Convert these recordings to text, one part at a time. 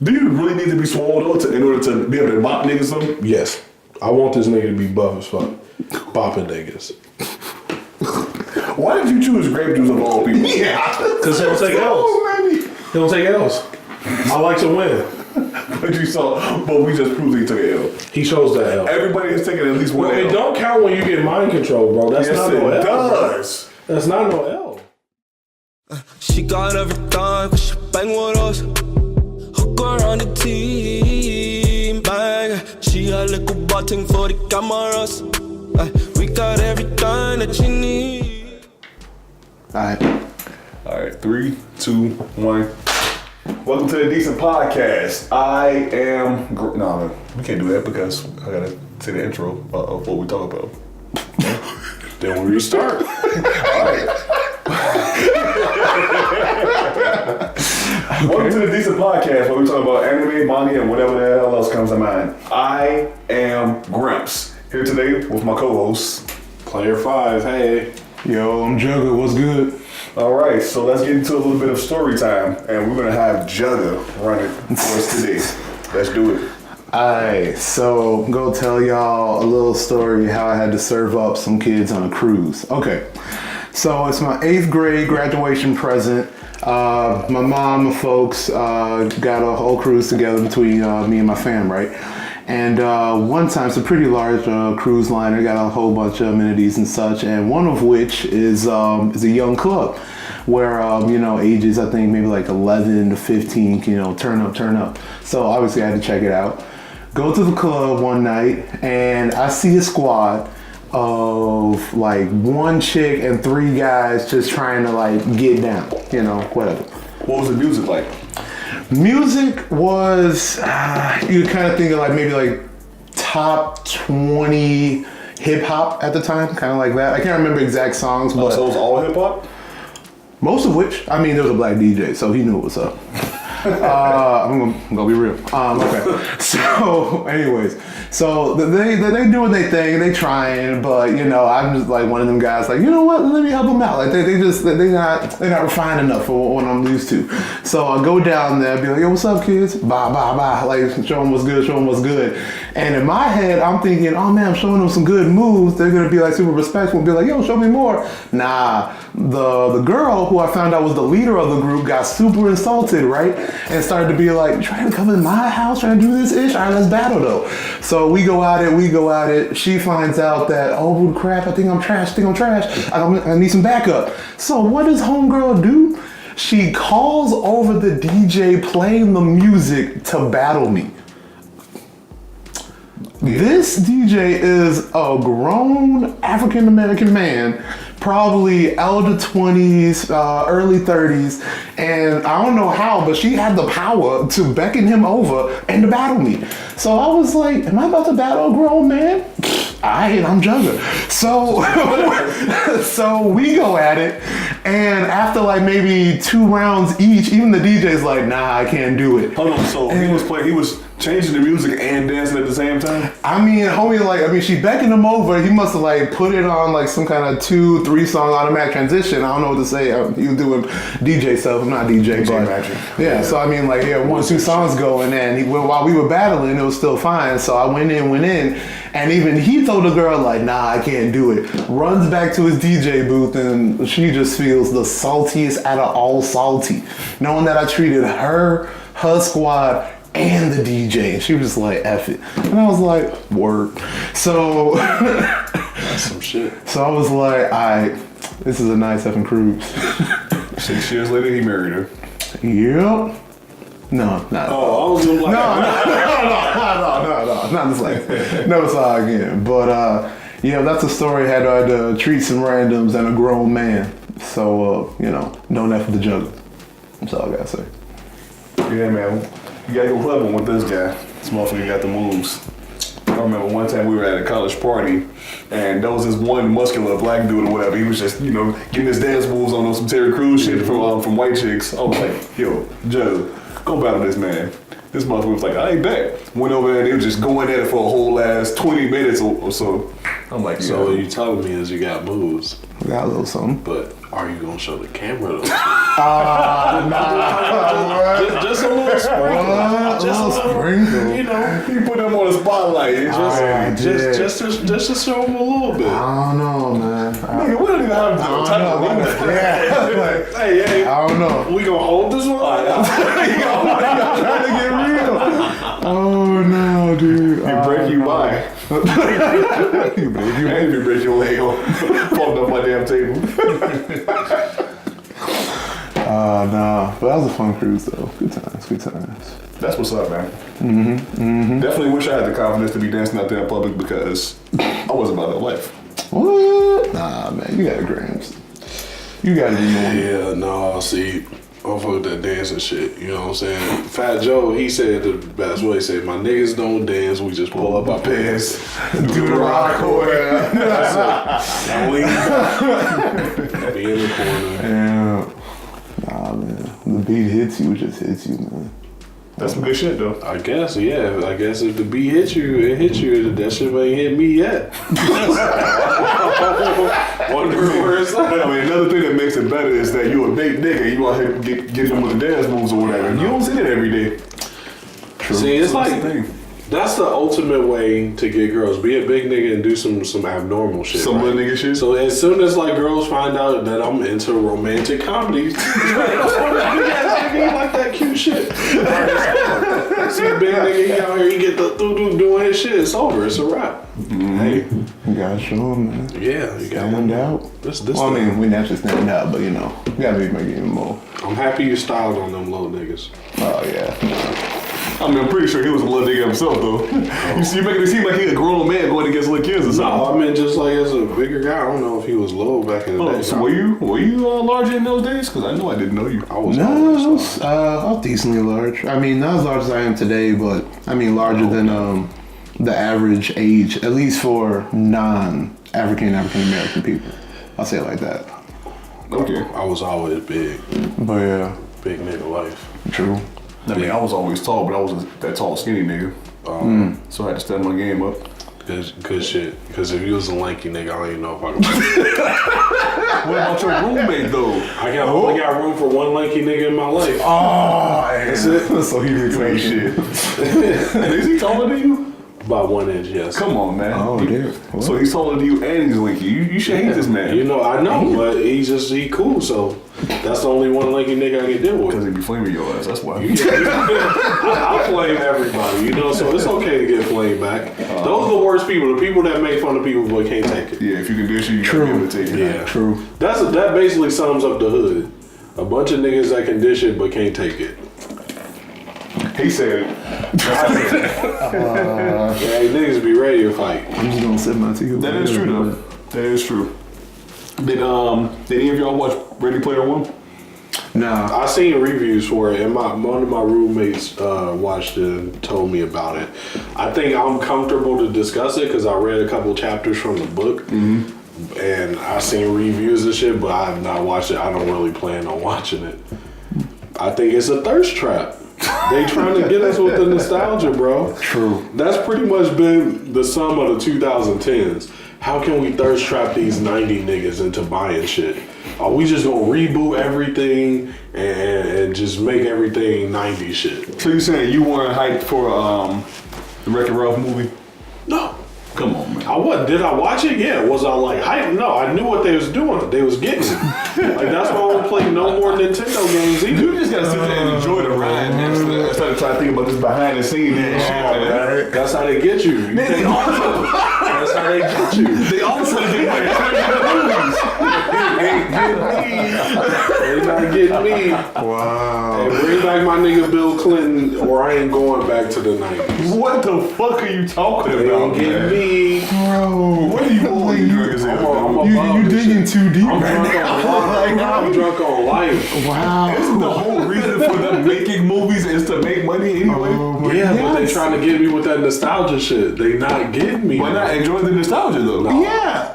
Do you really need to be swole though in order to be able to bop niggas though? Yes. I want this nigga to be buff as fuck. Bopping niggas. Why did you choose grape juice of all people? Yeah. Because he don't take L's. He don't take L's. I like to win. But you saw, but we just proved he took an L. He chose that L. Everybody is taking at least one L. It don't count when you get mind control, bro. That's yes, not no L. It does. That's not no L. She got everything, but she bang with us. Hook her on the team, bang. She a little button for the cameras. We got everything that you need. Alright, 3, 2, 1. Welcome to the Decent Podcast. I am... No, we can't do that because I gotta say the intro of what we talk about. Then we restart. Alright. Welcome to the Decent Podcast where we talk about anime, manga, and whatever the hell else comes to mind. I am Gramps. Here today with my co-host. Player 5, hey. Yo, I'm Jugguh, what's good? Alright, so let's get into a little bit of story time. And we're gonna have Jugguh run it for us today. Let's do it. Alright, so I'm gonna tell y'all a little story how I had to serve up some kids on a cruise. Okay, so it's my 8th grade graduation present. My mom, my folks got a whole cruise together between me and my fam, right? And one time, it's a pretty large cruise liner, got a whole bunch of amenities and such, and one of which is a young club where, ages, I think maybe like 11 to 15, turn up. So obviously I had to check it out. Go to the club one night and I see a squad of like one chick and 3 guys just trying to like get down, whatever. What was the music like? Music was, you kind of think of like maybe like top 20 hip hop at the time, kind of like that. I can't remember exact songs, but. So it was all hip hop? Most of which, there was a black DJ, so he knew what was up. I'm gonna be real. Okay. So, anyways, so they doing their thing, they trying, but I'm just like one of them guys, like, you know what? Let me help them out. Like they're not refined enough for what I'm used to. So I go down there, be like, yo, what's up, kids? Bye, bye, bye. Like show them what's good. And in my head, I'm thinking, oh man, I'm showing them some good moves. They're gonna be like super respectful and be like, yo, show me more. Nah, the girl who I found out was the leader of the group got super insulted, right? And started to be like, trying to come in my house, trying to do this ish. All right, let's battle though. So we go at it. She finds out that, oh crap, I think I'm trash. I need some backup. So what does homegirl do? She calls over the DJ playing the music to battle me. This DJ is a grown African-American man, probably elder 20s, early 30s, and I don't know how, but she had the power to beckon him over and to battle me. So I was like, am I about to battle a grown man? I'm Jugguh. So we go at it, and after like maybe 2 rounds each, even the DJ's like, nah, I can't do it. Hold on, so he was changing the music and dancing at the same time? She beckoned him over. He must have like put it on like some kind of 2-3 song automatic transition. I don't know what to say. He was doing DJ stuff. I'm not DJ, but magic. Yeah. So 1-2 songs going, and while we were battling, it was still fine. So I went in, and even he told the girl like, nah, I can't do it. Runs back to his DJ booth, and she just feels the saltiest out of all salty, knowing that I treated her squad, and the DJ. She was just like, F it. And I was like, word. So that's some shit. So I was like, alright, this is a nice effing cruise. 6 years later, he married her. Yep. No, not. Oh, I was like, no, not just like, never saw her again. But that's a story. Had to treat some randoms and a grown man. So no F for the Jugguh. That's all I gotta say. Yeah, man. You gotta go clever with this guy. This motherfucker got the moves. I remember one time we were at a college party, and there was this one muscular black dude or whatever. He was just, getting his dance moves on some Terry Crews shit from white chicks. I was like, yo, Joe, go battle this man. This motherfucker was like, I ain't back. Went over there and he was just going at it for a whole last 20 minutes or so. I'm like, so what you telling me is you got moves. Got a little something. But are you gonna show the camera those? Nah. Just a little sprinkle. sprinkle. You know, You put them on the spotlight. just to show him a little bit. I don't know, man. Nigga, we don't even have to title. Yeah. Hey, I don't know. we gonna hold this one? Y'all trying to get real. Oh no, dude. You break you by. You break you. And if you break your leg on, falling off my damn table. Nah. But that was a fun cruise, though. Good times. That's what's up, man. Definitely wish I had the confidence to be dancing out there in public because I wasn't about that life. What? Nah, man. You got Gramps. You got to be more. Yeah, no, see, I'm fuck with that dancing shit, you know what I'm saying? Fat Joe, he said the best way, he said, my niggas don't dance, we just pull up our pants. Do the rock away. Now we be in the corner. Yeah. Nah, man. The beat hits you, it just hits you, man. That's some good shit, though. I guess, yeah. I guess if the beat hits you, it hits you. That shit ain't hit me yet. Wonder where it's at. I mean, another thing that makes it better is that you a big nigga. You out here get them with the dance moves or whatever. You don't see that every day. True. See, it's So like that's the thing. that's the ultimate way to get girls. Be a big nigga and do some abnormal shit. Some right? little nigga shit. So as soon as like girls find out that I'm into romantic comedies, you like that cute shit. See a big nigga, he out here, he get the doo-doo doing his shit. It's over. It's a wrap. Hey, You gotta show them, man. yeah, you got Stand out. this. Well, I mean, we naturally stand out, but you know, you gotta be making it more. I'm happy you styled on them little niggas. Oh, yeah. I mean, I'm pretty sure he was a little nigga himself, though. You see, you're making it seem like he a grown man going against little kids or something. No, I mean just like as a bigger guy. I don't know if he was low back in the day. So were you larger in those days? Because I know I didn't know you. I was No, always I was decently large. I mean, not as large as I am today, but I mean larger than the average age, at least for African American people. I'll say it like that. Okay. I was always big. But yeah, Big nigga life. true. I mean, I was always tall, but I wasn't that tall, skinny nigga. So I had to step my game up. Good shit. Because if you was a lanky nigga, I don't even know if I could. What about your roommate, though? I only got room for one lanky nigga in my life. Oh, That's it. so he reclaimed Shit. Is he taller than you? About 1 inch, yes. Come on, man. Oh, dear. So he's taller than you and he's lanky. You should hate this man. You know, I know, but he cool, so that's the only one lanky nigga I can deal with. Because he be flaming your ass, that's why. I flame everybody, you know, so it's okay to get flamed back. Those are the worst people, the people that make fun of people but can't take it. Yeah, if you can dish it, you gotta be able to take it. Yeah. True. That basically sums up the hood. A bunch of niggas that can dish it but can't take it. He said it. Yeah, niggas be ready to fight. I'm just gonna sip my tea. That is true, though. That is true. Did any of y'all watch Ready Player One? Nah. I seen reviews for it, and one of my roommates watched it and told me about it. I think I'm comfortable to discuss it because I read a couple chapters from the book, and I seen reviews and shit, but I have not watched it. I don't really plan on watching it. I think it's a thirst trap. They trying to get us with the nostalgia, bro. True. That's pretty much been the sum of the 2010s. How can we thirst trap these 90 niggas into buying shit? Are we just gonna reboot everything and just make everything 90 shit? So you saying you weren't hyped for the Wreck-It Ralph movie? No. Come on, man. I was. Did I watch it? Yeah. Was I like hyped? No. I knew what they was doing. They was getting it. Like that's why I don't play no more Nintendo games either. You just gotta sit there and enjoy the ride, man. Instead of trying to think about this behind the scenes and shit, man. That's how they get you. That's how they get you. They also get like They not getting me. Wow. Hey, bring back my nigga Bill Clinton, or I ain't going back to the 90s. what the fuck are you talking They about, ain't getting man? me. Bro, What are you on? You drunk as hell. you digging too deep, I'm man. drunk on life. I'm drunk on life. Wow. Isn't the whole reason for them making movies is to make money anyway? Yeah, but they trying to get me with that nostalgia shit. They not getting me. Why not enjoy the nostalgia though? No. Yeah.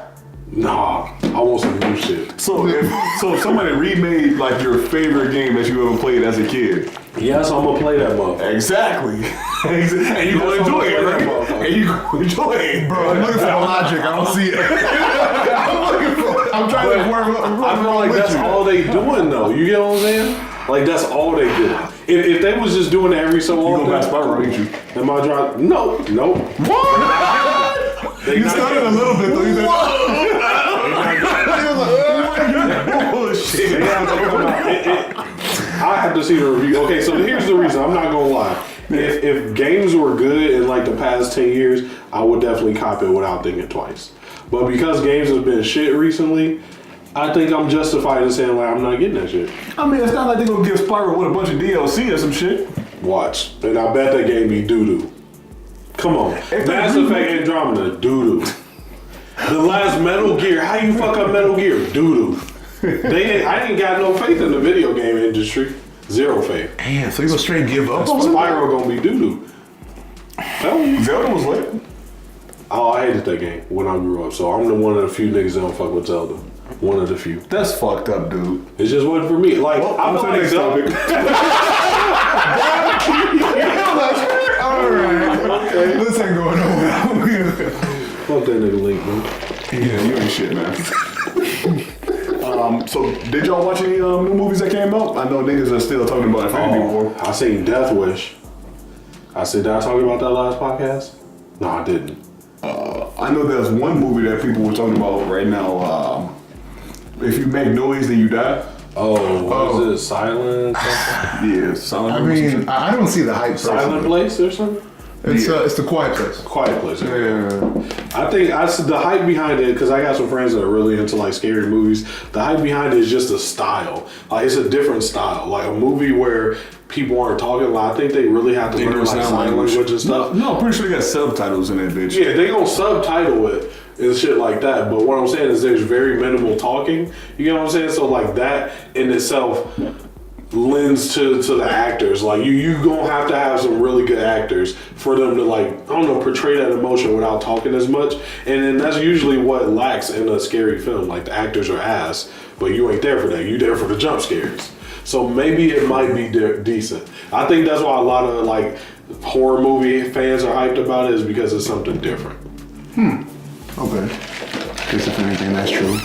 Nah, I want some new shit. So if somebody remade like your favorite game that you ever played as a kid. Yes, I'm gonna play that motherfucker. Exactly. And you gonna enjoy it, right? And you gonna enjoy it, bro. I'm looking for logic. I don't see it. I'm trying to work. I feel like that's all they doing though. You get what I'm saying? Like that's all they do. If they was just doing it every so often, You gonna back Spyro, ain't you? Am I driving? No. What? They You not started a getting- little bit though. You Bullshit. I have to see the review. Okay, so here's the reason. I'm not gonna lie. If games were good in like the past 10 years, I would definitely cop it without thinking twice. But because games have been shit recently, I think I'm justified in saying like I'm not getting that shit. I mean, it's not like they're gonna give Spyro with a bunch of DLC or some shit. Watch, and I bet that game be doo doo. Come on, Mass Effect Andromeda, doo doo. The last Metal Gear, how you fuck up Metal Gear, doo doo. I ain't got no faith in the video game industry. Zero faith. Damn, so you gonna straight give up on Spyro gonna be doo doo. Zelda was lit. Oh, I hated that game when I grew up. So I'm the one of the few niggas that don't fuck with Zelda. One of the few. That's fucked up, dude. It just wasn't for me. Like I feel like Zelda. Alright. Okay. This ain't going nowhere. Fuck that nigga Link, man. Yeah, you ain't shit, man. So did y'all watch any new movies that came out? I know niggas are still talking about Infinity War. I seen Death Wish. Did I talk about that last podcast? No, I didn't. I know there's one movie that people were talking about right now. If you make noise, then you die. Oh, what is it? Silent? Yeah, Silent. I mean, I don't see the hype. Silent Place or something? It's the Quiet Place. Quiet Place. Yeah. I think the hype behind it, because I got some friends that are really into like scary movies. The hype behind it is just a style. Like it's a different style. Like a movie where people aren't talking. Like I think they really have to learn like sign language and stuff. No, I'm pretty sure they got subtitles in that bitch. Yeah, they gonna subtitle it and shit like that. But what I'm saying is there's very minimal talking. You know what I'm saying? So like that in itself lends to the actors. Like you gonna have to have some really good actors for them to like, I don't know, portray that emotion without talking as much. And then that's usually what lacks in a scary film. Like the actors are ass, but you ain't there for that. You there for the jump scares. So maybe it might be decent. I think that's why a lot of like horror movie fans are hyped about it, is because it's something different. Okay. Guess if anything, that's true.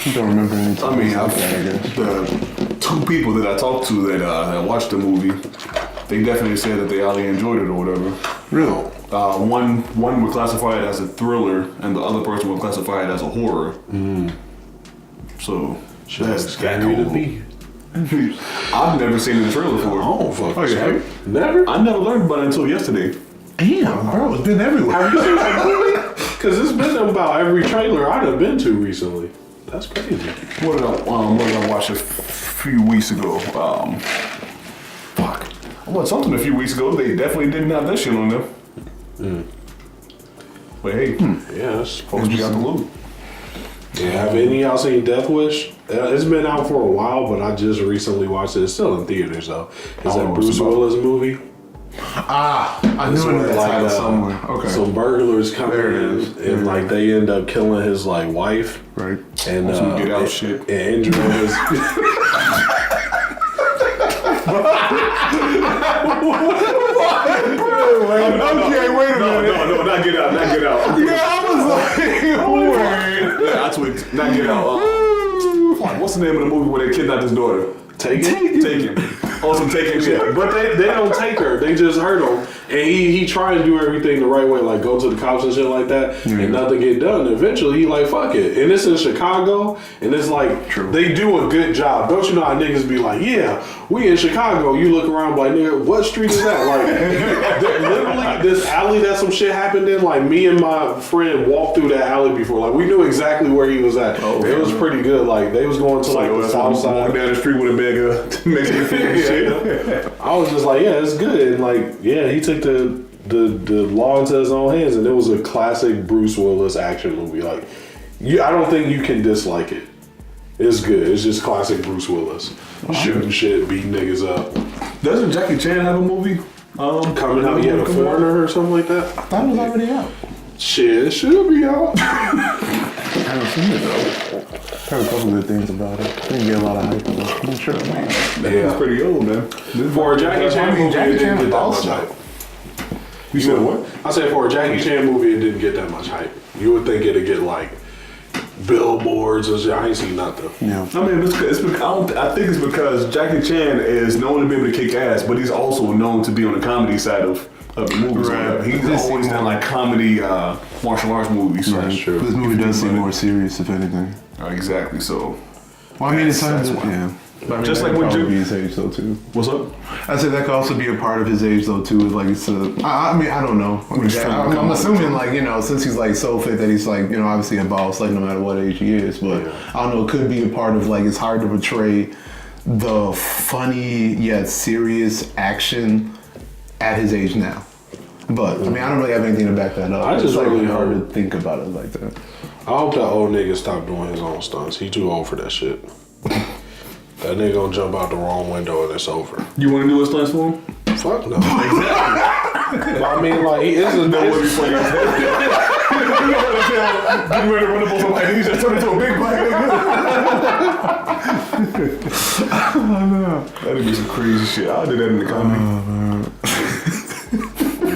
I don't remember anything. I mean, I guess. the two people that I talked to that watched the movie, they definitely said that they highly enjoyed it or whatever. Really? One would classify it as a thriller, and the other person would classify it as a horror. So that's Scary to me. I've never seen the trailer for it. Oh, fuck. Oh, yeah. Never? I never learned about it until yesterday. Damn, bro, it's been everywhere. Have you seen that movie? Because it's been about every trailer I'd have been to recently. That's crazy. What did I watch a few weeks ago? Fuck. I watched something a few weeks ago. They definitely didn't have that shit on them. But hey, Yeah, that's supposed to be out the loop. Yeah, have any of y'all seen Death Wish? It's been out for a while, but I just recently watched it. It's still in theaters though. It's that Bruce Willis movie. I knew it had a title somewhere. Okay. Some burglars come There it in is. and like they end up killing his like wife Right. and Some get out shit. and injuring his. Okay, wait a minute. No, not get out, not get out. Yeah, I was like, wait. Yeah, I tweaked. Not get out. Fuck, what's the name of the movie where they kidnapped his daughter? Taken. Also Taken shit. Yeah, but they don't take her. They just hurt him, and he tried to do everything the right way, like go to the cops and shit like that, and nothing get done. Eventually, he like fuck it, and it's in Chicago, and it's like they do a good job. Don't you know how niggas be like, yeah, we in Chicago. You look around like, nigga, what street is that? Like, literally this alley that some shit happened in. Like me and my friend walked through that alley before. Like we knew exactly where he was at. Oh, it was pretty good. Like they was going to like the south side. Walking down the street with a bag of Mexican food and shit. I was just like, yeah, it's good. And like, yeah, he took the law into his own hands, and it was a classic Bruce Willis action movie. Like, I don't think you can dislike it. It's good. It's just classic Bruce Willis. Shooting shit, beating niggas up. Doesn't Jackie Chan have a movie? Coming out, The Foreigner or something like that? I thought it was already out. Shit, it should be out. I haven't seen it though. Heard a couple good things about it. Didn't get a lot of hype though. I'm not sure. It's pretty old, man. For a Jackie Chan movie, Jackie it didn't Chan get that much also. hype. You said what? I said for a Jackie Chan movie, it didn't get that much hype. You would think it'd get like billboards and shit. I ain't seen nothing. Yeah. I mean, I think it's because Jackie Chan is known to be able to kick ass, but he's also known to be on the comedy side of the movies. Right. He's always done like comedy martial arts movies. That's true. This movie does seem more serious, if anything. Exactly. So, Well, I mean, it's That's yeah. why. But I mean, Just that like could when probably Jim- be his age though too. what's up? I said that could also be a part of his age though too. Like it's I mean, I don't know. just trying to I'm assuming like since he's like so fit that he's like obviously a boss like no matter what age he is. But I don't know. It could be a part of like it's hard to portray the funny yet serious action at his age now. But I mean, I don't really have anything to back that up. I just it's like really hard hope- to think about it like that. I hope that old nigga stop doing his own stunts. He too old for that shit. That nigga gonna jump out the wrong window and it's over. You want to do a stunts for him? Fuck no. Exactly. But I mean, like, he is a That would be funny. Getting ready to run up on somebody, he just turned into a big black nigga. That'd be some crazy shit. I'll do that in the comedy.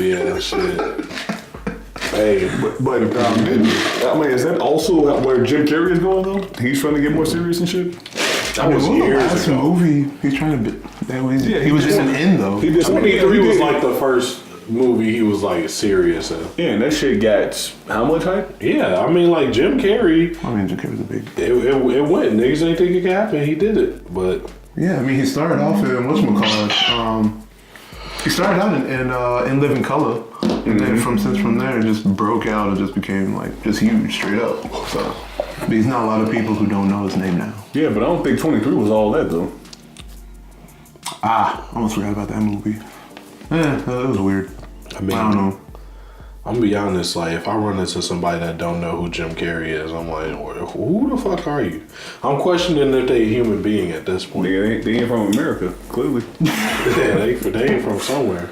Yeah, shit. Hey, But I mean, is that also where Jim Carrey is going though? He's trying to get more serious and shit. that was What was the years last ago. movie he's trying to be? That was, Yeah, he was just an end though. He did. 23 was like the first movie he was like serious in. Yeah, and that shit got how much hype? Yeah, I mean, like Jim Carrey, I mean, Jim Carrey's a big. it went. Niggas didn't think it could happen. He did it, but Yeah, I mean, he started off in whatchamacallit. He started out in Living Color, and then from there it just broke out and just became like just huge straight up. So, but he's not a lot of people who don't know his name now. Yeah, but I don't think 23 was all that though. I almost forgot about that movie. Yeah, it was weird. I mean, I don't know. I'm gonna be honest, like if I run into somebody that don't know who Jim Carrey is, I'm like, who the fuck are you? I'm questioning if they a human being at this point. They ain't from America, clearly. Yeah, they ain't from somewhere.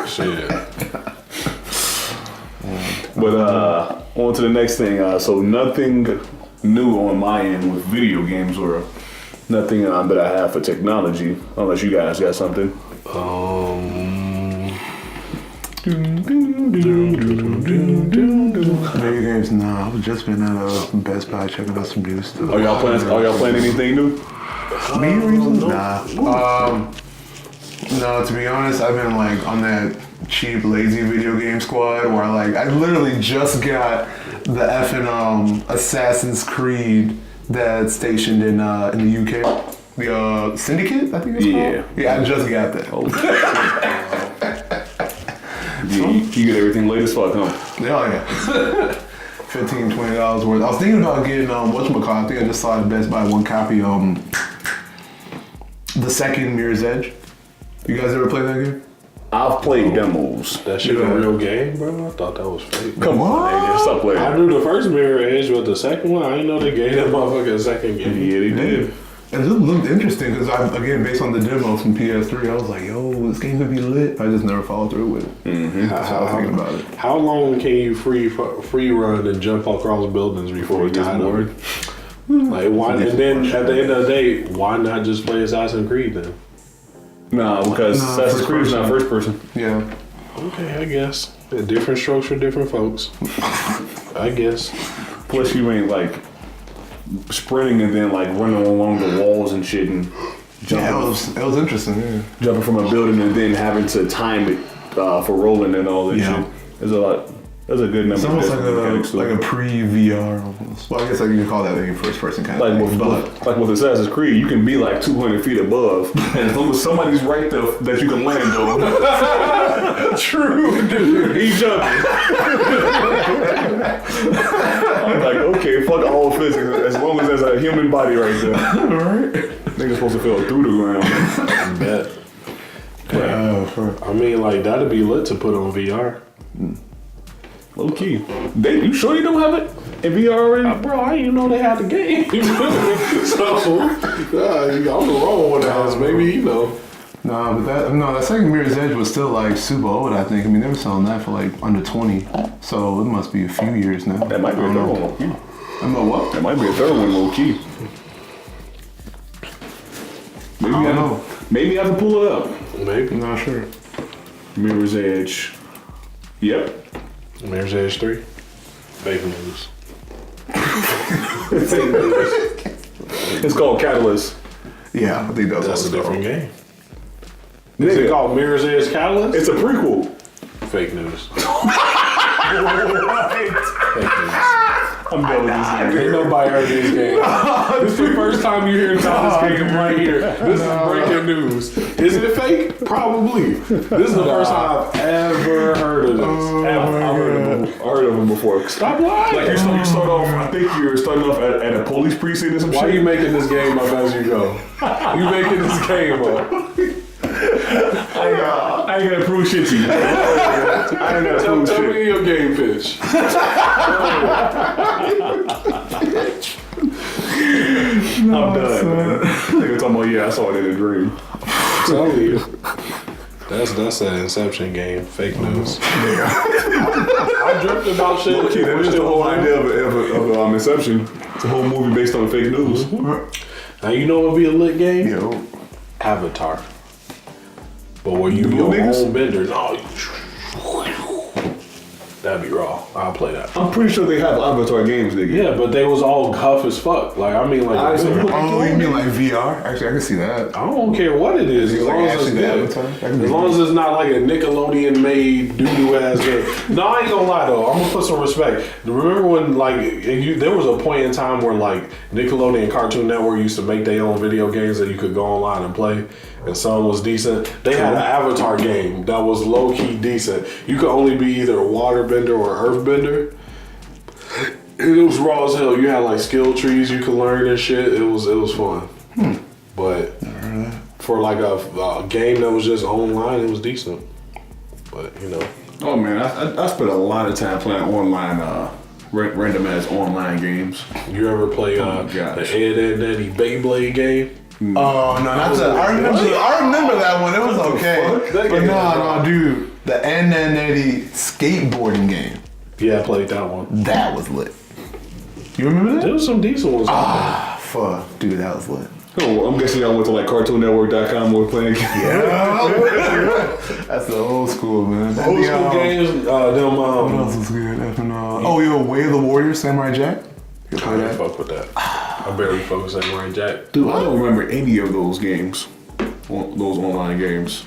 Shit. But on to the next thing. So nothing new on my end with video games or nothing that I have for technology, unless you guys got something. Video games, nah. I've just been at a Best Buy checking out some new stuff. Are y'all playing anything new? Me reasons? Nah. No, to be honest, I've been like on that cheap, lazy video game squad where I literally just got the effing Assassin's Creed that's stationed in the UK. The Syndicate, I think it's called. Yeah, I just got that. Oh. You get everything late as fuck, huh? Yeah. $15, $20 worth. I was thinking about getting whatchamacallit. I think I just saw at Best Buy one copy. The second Mirror's Edge. You guys ever play that game? I've played demos. That shit a real game, bro? I thought that was fake. Come on, nigga, stop playing. I knew the first Mirror Edge, but the second one, I didn't know they gave that motherfucker a second game. Yeah, they did. And it looked interesting because again, based on the demo from PS3, I was like, yo, this game could be lit. I just never followed through with it. Mm-hmm. That's how I was thinking about it. How long can you free run and jump across buildings before you get bored? Like why? And then at the end of the day, why not just play Assassin's Creed then? Nah, because Assassin's Creed is not first person. Yeah. Okay, I guess. Different strokes for different folks. I guess. Plus, you ain't like sprinting and then like running along the walls and shit and jumping, Yeah, it was interesting. Yeah. jumping from a building and then having to time it for rolling and all that Yeah. shit. There's a lot. There's a good number. It's of almost different mechanics to like it. a pre-VR almost. Well, I guess you can call that a first-person kind Like of with, thing. But like with Assassin's Creed, you can be like 200 feet above, and as long as somebody's right there that you can land on. True, dude. He's jumping. I'm like, okay, fuck all physics, as long as there's a human body right there. right. Niggas supposed to fell through the ground. I bet. I mean, like that'd be lit to put on VR. Low key. You sure you don't have it in VR already? Bro, I didn't even know they had the game. So, I'm the wrong one to ask. Maybe you know. Nah, but that second Mirror's Edge was still like super old, I think. I mean, they were selling that for like under 20. So it must be a few years now. That might be a third one low key. I know what? That might be a third one low key. Maybe I have to pull it up. Maybe. I'm not sure. Mirror's Edge. Yep. Mirror's Edge 3. Fake news. It's called Catalyst. Yeah, I think That's a different game. Is Nigga, it called Mirror's Edge Catalyst? it's a prequel. Fake news. What? Fake news. I'm done with this game. Ain't nobody heard this game. This is the first time you hear about this game right here. This is breaking news. Is it fake? Probably. This is the first time I've ever heard of this. I heard of him before. Stop lying. Like you start off. I think you're starting off at a police precinct or some Why shit. are you making this game up as you go? You making this game up. I ain't gonna prove shit to you. I ain't gonna prove Tell shit. me your game pitch. I'm done. Nigga talking about, yeah, I saw it in a dream. Tell you. That's an Inception game. Fake news. I dreamt about shit. Okay, that is the whole idea of Inception. It's a whole movie based on fake news. Now you know what would be a lit game? Yo. Avatar. But where you be Blue your niggas? own bender. No. That'd be raw. I'll play that. I'm pretty sure they have Avatar games, nigga. Yeah, but they was all huff as fuck. Like, I mean, like, I see. Oh, you mean like VR? Actually, I can see that. I don't care what it is, as Like long as it's actually the good. Avatar? That can be As long as it's not like a Nickelodeon made doo-doo ass game. No, I ain't gonna lie though. I'm gonna put some respect. Remember when there was a point in time where like Nickelodeon and Cartoon Network used to make their own video games that you could go online and play, and some was decent. They had an Avatar game that was low key decent. You could only be either a waterbender or earthbender. And it was raw as hell. You had like skill trees you could learn and shit. It was fun. But for like a game that was just online, it was decent. But you know, Oh man, I spent a lot of time playing online, random ass online games. you ever play my the gosh. Ed, Ed, Eddy Beyblade game? Oh no, not that. I remember that one. It was okay. fuck? That But game was no, dude, the N80 skateboarding game. Yeah, I played that one. That was lit. You remember that? There was some decent ones out Ah, fuck, dude, that was lit. Oh, I'm guessing y'all went to like CartoonNetwork.com or playing games. That's the old school, man. there. Old school games, What else was good? Oh, yo, Way of the Warrior, Samurai Jack. You I play didn't that? fuck with that. I barely fuck with Samurai Jack. Dude, I don't remember any of those games. Those online games.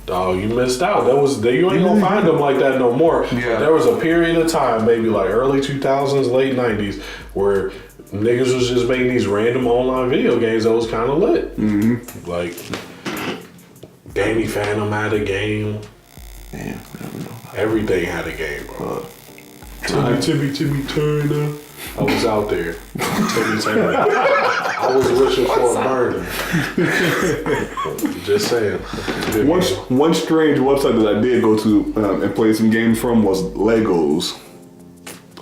Dog, you missed out. You ain't gonna find them like that no more. Yeah. There was a period of time, maybe like early 2000s, late 90s, where niggas was just making these random online video games that was kind of lit. Mm-hmm. Like, Danny Phantom had a game. Damn, I don't know. Everything had a game, bro. Timmy Turner. I was out there. Timmy Turner. I was wishing for a burner. Just saying. Good game. One strange website that I did go to and play some games from was Legos.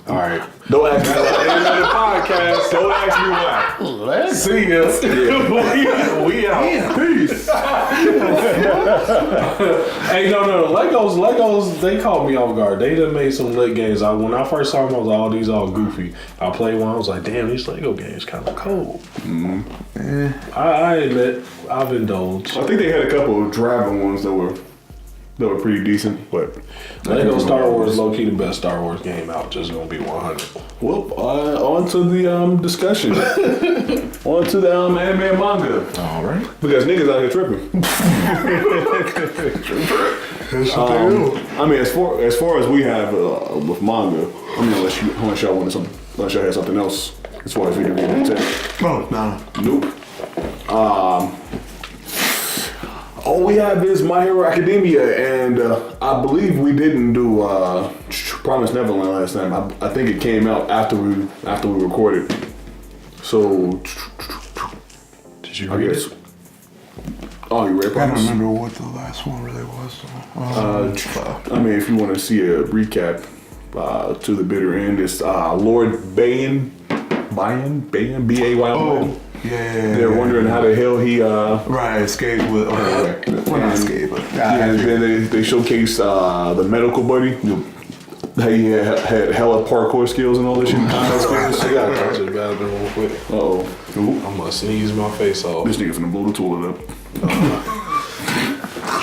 All right. Don't ask me why. End of the podcast. Don't ask me why. See ya. we out. Peace. Hey, no. Legos, they caught me off guard. They done made some lit games. When I first saw them, I was like, oh, these all goofy. I played one, I was like, damn, these Lego games kind of cold. I admit, I've indulged. I think they had a couple of driving ones that were pretty decent, but Lego Star Wars, low key the best Star Wars game out. Just gonna be 100. well, on to the discussion. On to the anime and manga. All right. Because niggas out here tripping. I mean, as far as we have with manga, I mean, unless y'all had something else as far as video games. Oh, no. Nope. All we have is My Hero Academia, and I believe we didn't do Promised Neverland last time. I think it came out after we recorded. So, Did you I read guess. it? Oh, you read I don't Promised? remember what the last one really was. I mean, if you want to see a recap to the bitter end, it's Lord Bayan, B-A-Y-O-N. Oh, yeah. They're wondering how the hell he Right, escape with. Well, not escape, but. yeah, then they showcase the medical buddy. How he had hella parkour skills and all this shit. Combat skills. I gotta touch the bathroom real quick. Uh-oh. I'm gonna sneeze my face off. This nigga finna blow the toilet up.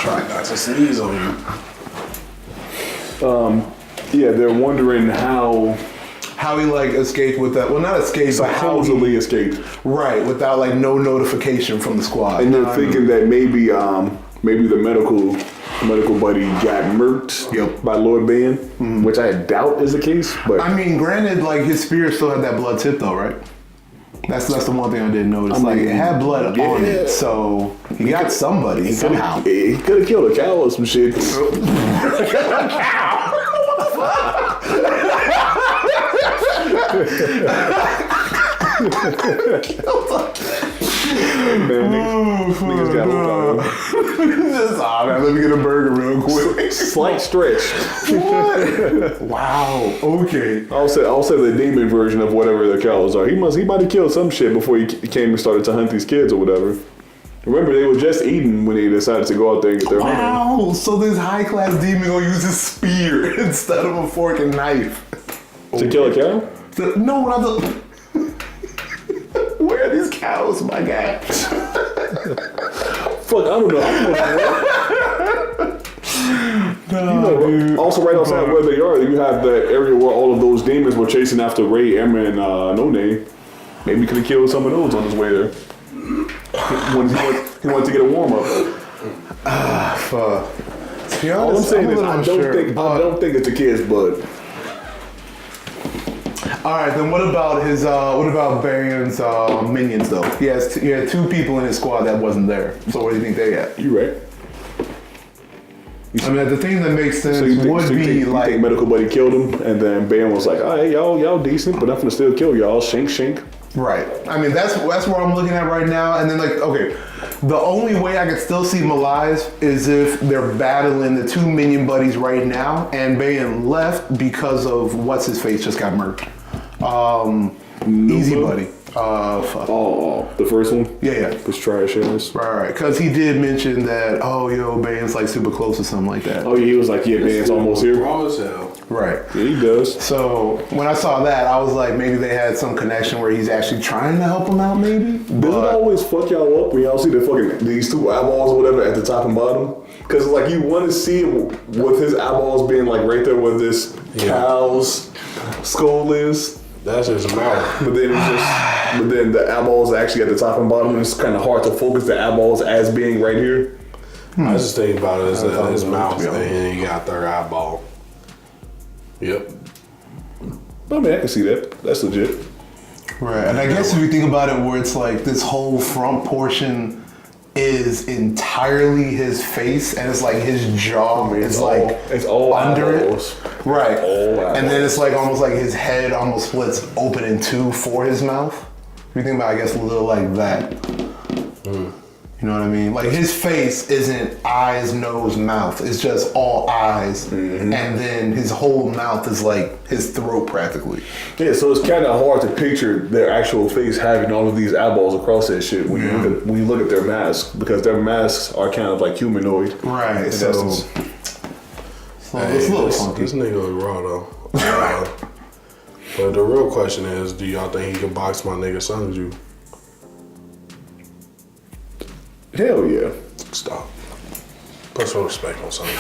Try not to sneeze on you. Yeah, they're wondering how how he like escaped with that. Well, not escaped, but how he Supposedly escaped. right without like no notification from the squad. And they're thinking that maybe the medical buddy got murked by Lord Ban, which I doubt is the case. But I mean, granted, like his spear still had that blood tip though, right? That's the one thing I didn't notice. I mean, like it had blood on it, so he got somebody somehow. He could have killed a cow or some shit. Niggas got man, let me get a burger real quick. slight stretch. What? Wow. Okay. I'll say the demon version of whatever the cows are. He might have killed some shit before he came and started to hunt these kids or whatever. Remember, they were just eating when they decided to go out there and get their hunting. Wow. So this high class demon gonna use his spear instead of a fork and knife To kill a cow? So, no, what I thought. Where are these cows, my guy? Fuck, I don't know. Also, right outside where they are, you have the area where all of those demons were chasing after Ray, Emma, and No Name. Maybe he could have killed some of those on his way there. He wanted to get a warm up. Fuck. To be honest, All I'm saying is, I don't think it's the kid's blood. All right, then what about his? What about Baron's minions though? He had two people in his squad that wasn't there. So what do you think they had? You right. I mean, the thing that makes sense You like think medical buddy killed him, and then Baron was like, "All right, y'all decent, but I'm gonna still kill y'all." Shink. right. I mean, that's where I'm looking at right now. And then like, okay, the only way I could still see him alive is if they're battling the two minion buddies right now, and Baron left because of what's his face just got murked. Easy Buddy. Fuck. Oh, the first one? Yeah. This trash ass. Right. Because he did mention that, Bane's like super close or something like that. Oh, yeah, he was like, yeah, Bane's almost here. Raw as hell. Right. Yeah, he does. So when I saw that, I was like, maybe they had some connection where he's actually trying to help him out, maybe. Does it always fuck y'all up when y'all see these two eyeballs or whatever at the top and bottom? Because like you want to see it with his eyeballs being like right there where this cow's skull is. That's his mouth. But then the eyeballs are actually at the top and bottom, and it's kind of hard to focus the eyeballs as being right here. I just think about it as his mouth, and then he got third eyeball. Yep. I mean, I can see that. That's legit. Right. And I guess if you think about it, where it's like this whole front portion is entirely his face, and it's like his jaw is like it's all under eyeballs. it. Right. All and then it's like almost like his head almost splits open in two for his mouth. If you think about it, I guess a little like that. You know what I mean? Like his face isn't eyes, nose, mouth. It's just all eyes. And then his whole mouth is like his throat practically. Yeah, so it's kind of hard to picture their actual face having all of these eyeballs across that shit when you look at their masks, because their masks are kind of like humanoid. Right. So it's a little funky. This nigga look raw though. But the real question is, do y'all think he can box my nigga Sunju? Hell yeah. Stop. Put some respect on Sunju.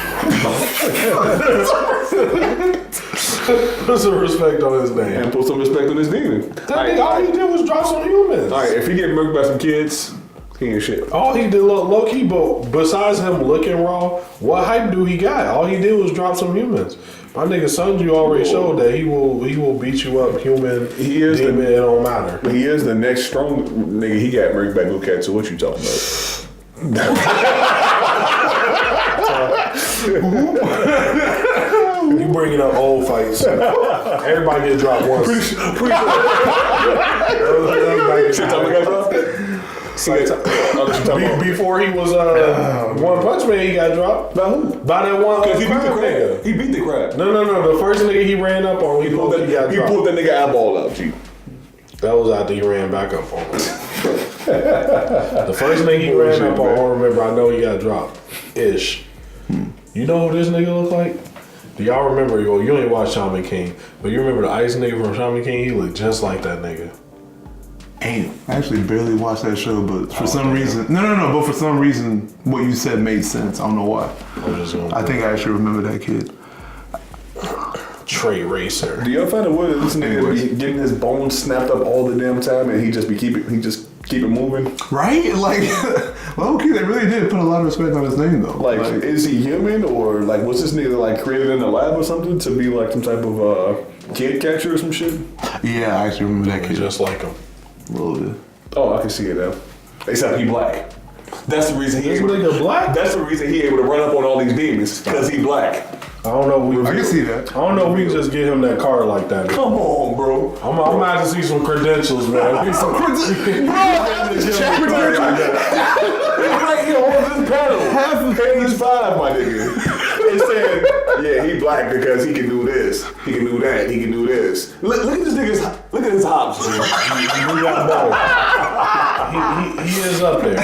Put some respect on his name. And put some respect on his demon. All he did was drop some humans. Alright, if he get murked by some kids, he ain't shit. All he did, low key, but besides him looking raw, what hype do he got? All he did was drop some humans. My nigga Sunju already showed that he will beat you up, human. He is demon, it don't matter. He is the next strong nigga. He got murked by Lukat, so what you talking about? You bringing up old fights. Everybody get dropped once. Before he was One Punch Man, he got dropped. By who? By that one Because he beat the crab crab. nigga. He beat the crab. No. The first nigga he ran up on, he pulled that nigga eyeball out, G. That was after he ran back up on him. The first nigga he ran up on, I don't remember, I know he got dropped. Ish. You know who this nigga look like? Do y'all remember, you ain't watch Shaman King, but you remember the ice nigga from Shaman King? He looked just like that nigga. Damn. I actually barely watched that show, but for some reason, but for some reason, what you said made sense. I don't know why. I think I actually remember that kid. Tray Racer. Do y'all find it weird that this nigga be getting his bones snapped up all the damn time and he just keep it moving? Right? Like, well, okay, they really did put a lot of respect on his name, though. Like, is he human or like was this nigga like created in the lab or something to be like some type of kid catcher or some shit? Yeah, I actually remember that kid. Just like him. A little bit. Oh, I can see it now. Except he black. That's the reason This nigga black? That's the reason he able to run up on all these demons because he black. I don't know. I can see that. I don't know if we can just get him that card like that. Come on, bro. I'm gonna have to see some credentials, man. Some credentials. Right here on this panel. Page 5, my nigga. It said, yeah, he black because he can do this. He can do that. He can do this. Look at this nigga's, look at his hops. We got both. He is up there.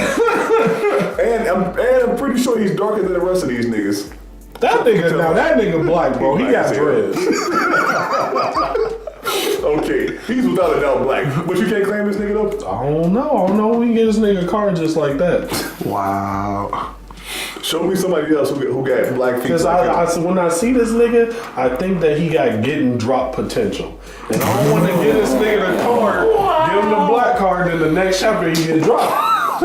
And I'm pretty sure he's darker than the rest of these niggas. That nigga black, bro. He got dreads. Okay, he's without a doubt black. But you can't claim this nigga though? I don't know. We can get this nigga a card just like that. Wow. Show me somebody else who got black feet. Because when I see this nigga, I think that he got getting drop potential. And I don't want to get this nigga the card, give him the black card, then the next chapter he get dropped. I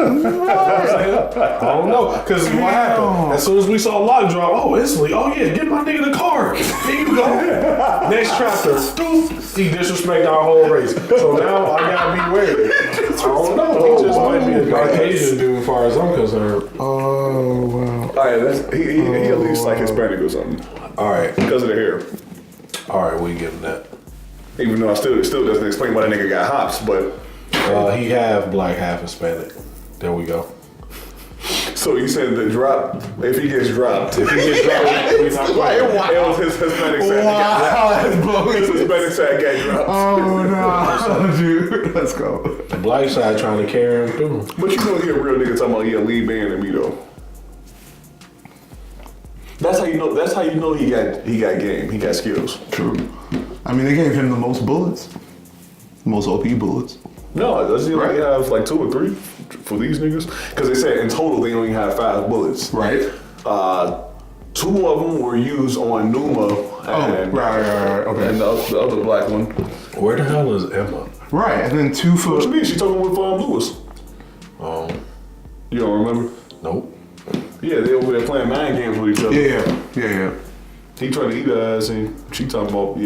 don't know. Because what happened? As soon as we saw Lock drop, instantly, yeah, get my nigga the card. Here you go. Next chapter, he disrespect our whole race. So now I gotta be wary. I don't know. He just might be a Caucasian dude as far as I'm concerned. Oh, wow. All right, he at least like Hispanic or something. All right. Because of the hair. All right, we give him that. Even though it still doesn't explain why that nigga got hops, but... he half black, half Hispanic. There we go. So you said the drop, if he gets dropped, He's not playing. it was his Hispanic side. Wow, His Hispanic side got dropped. Oh, no. Dude, let's go. The black side trying to carry him through. But you know he a real nigga talking about he a lead band in me though. That's how you know he got game. He got skills. True. I mean, they gave him the most bullets. Most OP bullets. No, doesn't he only have like 2 or 3 for these niggas? Because they said in total they only have 5 bullets. Right. 2 of them were used on Numa and, right. Okay. and the other black one. Where the hell is Emma? Right, and then 2 for... What you mean? She talking with Lewis. You don't remember? Nope. Yeah, they over there playing mind games with each other. Yeah. He trying to eat her ass and she talking about,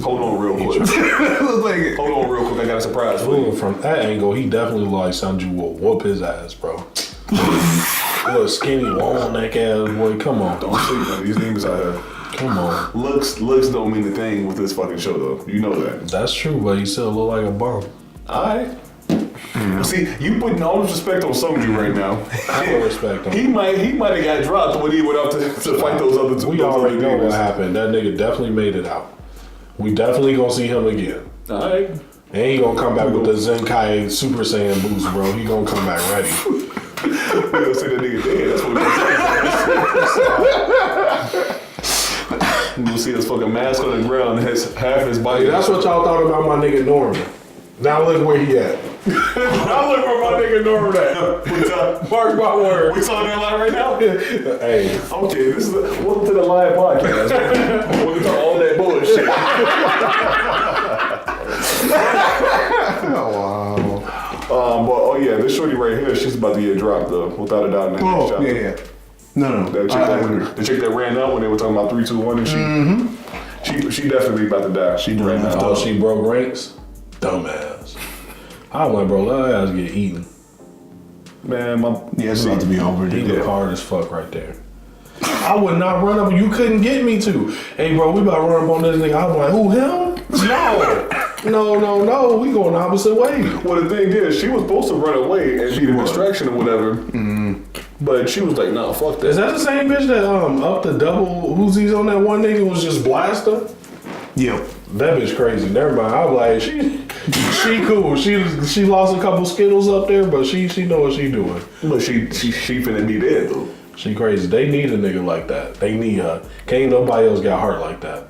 hold on real quick. Hold on real quick, I got a surprise for you. From that angle, he definitely like Sanju will whoop his ass, bro. Little skinny, long neck ass boy, come on. Don't sleep on these names out here. Come on. Looks don't mean a thing with this fucking show though. You know that. That's true, but he still look like a bum. Alright. See, you putting all this respect on Sonju right now. I don't respect him. He might have got dropped when he went out to fight those other 2. We already know what happened. That nigga definitely made it out. We definitely gonna see him again. Alright. And he gonna come back with the Zenkai Super Saiyan boost, bro. He gonna come back ready. We gonna say that nigga dead. That's what we gonna say. You'll see his fucking mask on the ground, half his body. That's what y'all thought about my nigga Norman. Now look where he at. Now look where my nigga Norman at. Mark my word. We talking that line right now? Hey. Okay, this is welcome to the live podcast. We're talking all that bullshit. Oh, wow. But this shorty right here, she's about to get dropped though, without a doubt. In the next chapter. Yeah. No. The chick that ran out when they were talking about 3, 2, 1, and she definitely about to die. She ran out. Oh, she broke ranks? Dumbass. I went, bro, let her ass get eaten. Man, it's about to be over. He look hard as fuck right there. I would not run up. You couldn't get me to. Hey, bro, we about to run up on this nigga. I was like, who, him? No. We going the opposite way. Well, the thing is, she was supposed to run away and be the distraction or whatever. But she was like, nah, fuck that. Is that the same bitch that up the double Uzis on that one nigga was just blaster? Yep. That bitch crazy. Never mind. I was like, she cool. She lost a couple Skittles up there, but she know what she doing. But she finna be dead though. She crazy. They need a nigga like that. They need her. Can't nobody else got heart like that.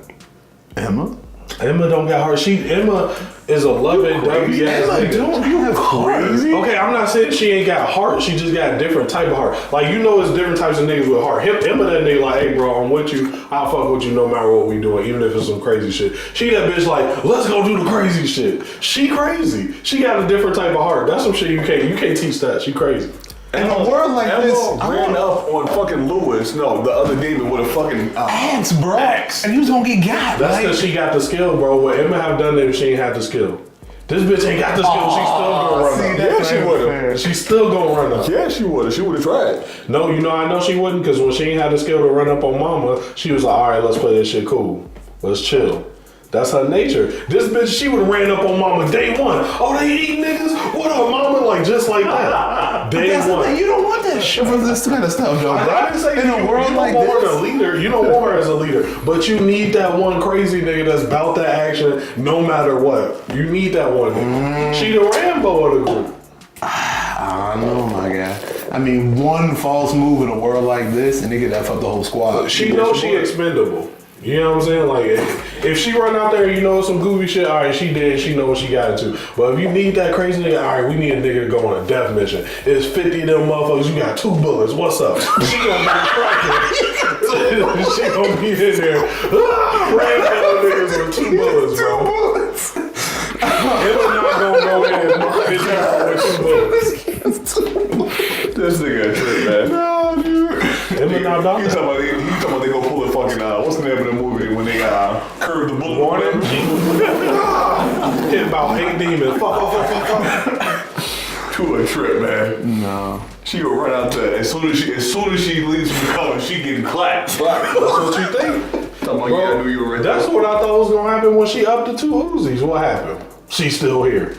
Emma? Emma don't got heart. Emma is a loving, W ass nigga. Don't you have crazy? Okay, I'm not saying she ain't got heart. She just got a different type of heart. Like, you know, it's different types of niggas with heart. Emma, that nigga, like, hey, bro, I'm with you. I'll fuck with you no matter what we doing, even if it's some crazy shit. She that bitch, like, let's go do the crazy shit. She crazy. She got a different type of heart. That's some shit you can't teach that. She crazy. In a world like this, I ran up on fucking Lewis. No, the other demon with a fucking axe, bro. And he was gonna get got. That's because she got the skill, bro. What Emma have done if she ain't had the skill. This bitch ain't got the skill. She's still gonna run up. Yeah, she would have. She's still gonna run up. Yeah, she would have. She would have tried. No, you know, I know she wouldn't, because when she ain't had the skill to run up on Mama, she was like, all right, let's play this shit cool. Let's chill. That's her nature. This bitch, she would have ran up on Mama day one. Oh, they eat niggas? What up, Mama? Like, just like that. Day one. You don't want that shit for this kind of stuff, though. I didn't say in a world you like don't want this. her a leader. You don't want her as a leader. But you need that one crazy nigga that's about that action no matter what. You need that one nigga. She the Rambo of the group. I don't know, my guy. I mean, one false move in a world like this, and they could F up the whole squad. She knows she expendable. You know what I'm saying? Like, if she run out there and you know some goofy shit, all right, she did. She know what she got into. But if you need that crazy nigga, all right, we need a nigga to go on a death mission. It's 50 of them motherfuckers. You got 2 bullets. What's up? She gonna be cracking. She gonna be in there. Rambo niggas with 2 bullets, bro. Emma not gonna go in with 2 bullets. This nigga a trip, man. No, dude. Emma not about You talking about they go pull a fucking what's the name of the movie when they curve the bullet Warning. Hit about 8 demons. Fuck. To a trip, man. No. She will run out there as soon as she leaves from the cover, she getting clapped. That's what you think. Talking about, yeah, I knew you were right That's there. what I thought was gonna happen when she upped the 2 Uzis. What happened? She's still here.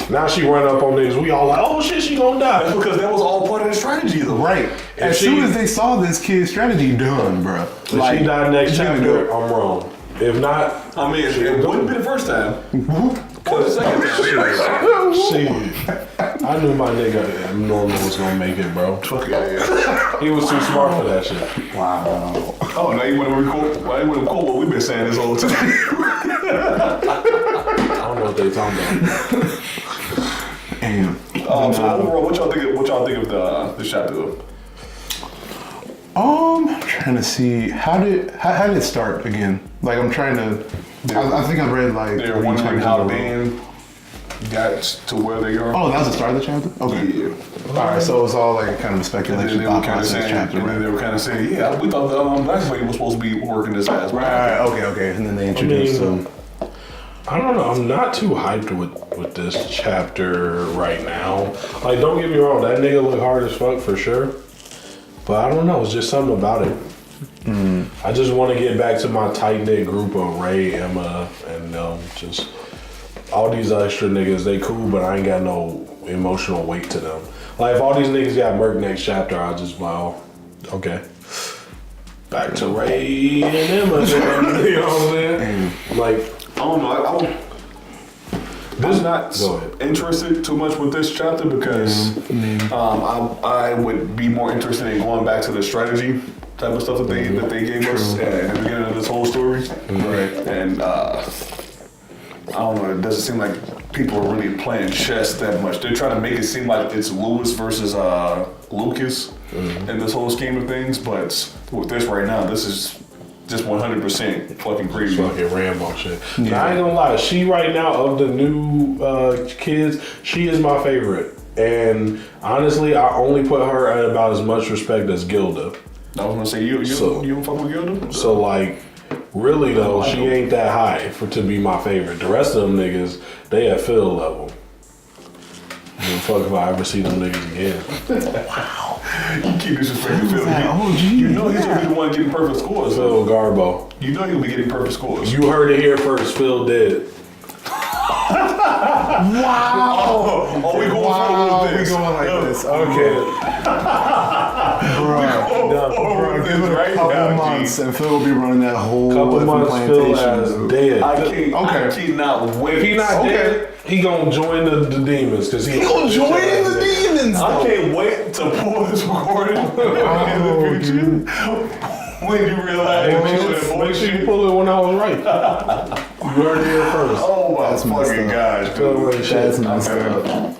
Now she run up on niggas. We all like, oh shit, she gonna die. Because that was all part of the strategy, though. Right. As soon as they saw this kid's strategy done, bro. If she died next it's gonna chapter, go. I'm wrong. If not, I mean, it wouldn't be the first time. Or the second time. shit. I knew my nigga abnormal was gonna make it, bro. Fuck yeah. He was too smart for that shit. Wow. Oh, now you want to record? Why you want to quote what we've been saying this whole time? I don't know what they talking about. Damn. So overall, what y'all think of the chapter though? I'm trying to see how did it start again? Like I'm trying to. I think I've read like. They're 3 wondering chapters how in a row. Dan got to where they are. Oh, that was the start of the chapter. Okay. Yeah. All right, so it's all like kind of a And speculation. then they were kind of saying, chapter, and then right? they were kind of saying, yeah, we thought the black lady was supposed to be working this ass. Right. Okay. And then they introduced them. I don't know. I'm not too hyped with this chapter right now. Like, don't get me wrong. That nigga look hard as fuck for sure. But I don't know. It's just something about it. I just want to get back to my tight-knit group of Ray, Emma, and just all these extra niggas. They cool, but I ain't got no emotional weight to them. Like, if all these niggas got murked next chapter, I'll just, well, okay. Back to Ray and Emma. You know what I'm saying? Like, I don't know. I'm not interested too much with this chapter because I would be more interested in going back to the strategy type of stuff that they gave us at the beginning of this whole story. Right. And I don't know, it doesn't seem like people are really playing chess that much. They're trying to make it seem like it's Lewis versus Lucas in this whole scheme of things, but with this right now, this is just 100% fucking crazy. Fucking Rambo shit. Yeah. I ain't gonna lie, she right now of the new kids, she is my favorite. And honestly, I only put her at about as much respect as Gilda. I was gonna say, you don't fuck with Gilda? So like, really though, she ain't that high to be my favorite. The rest of them niggas, they at Phil level. Give a fuck if I ever see them niggas again. Wow. You keep disrespecting Phil. You know he's gonna be the one getting perfect scores. Phil Garbo. You know he'll be getting perfect scores. You heard it here first. Phil dead. Wow. Oh, we going with this. We going like this. Okay. Bro, give it a couple months and Phil will be running that whole couple months Phil as dead. I cannot wait. If he not dead, he gonna join the demons because he gonna join the demons. I can't wait to pull this recording in the future. When you realize make sure you pull it when I was right. heard it here first. Oh my That's messed fucking up. gosh, Phil dude. ain't shit. That's messed up.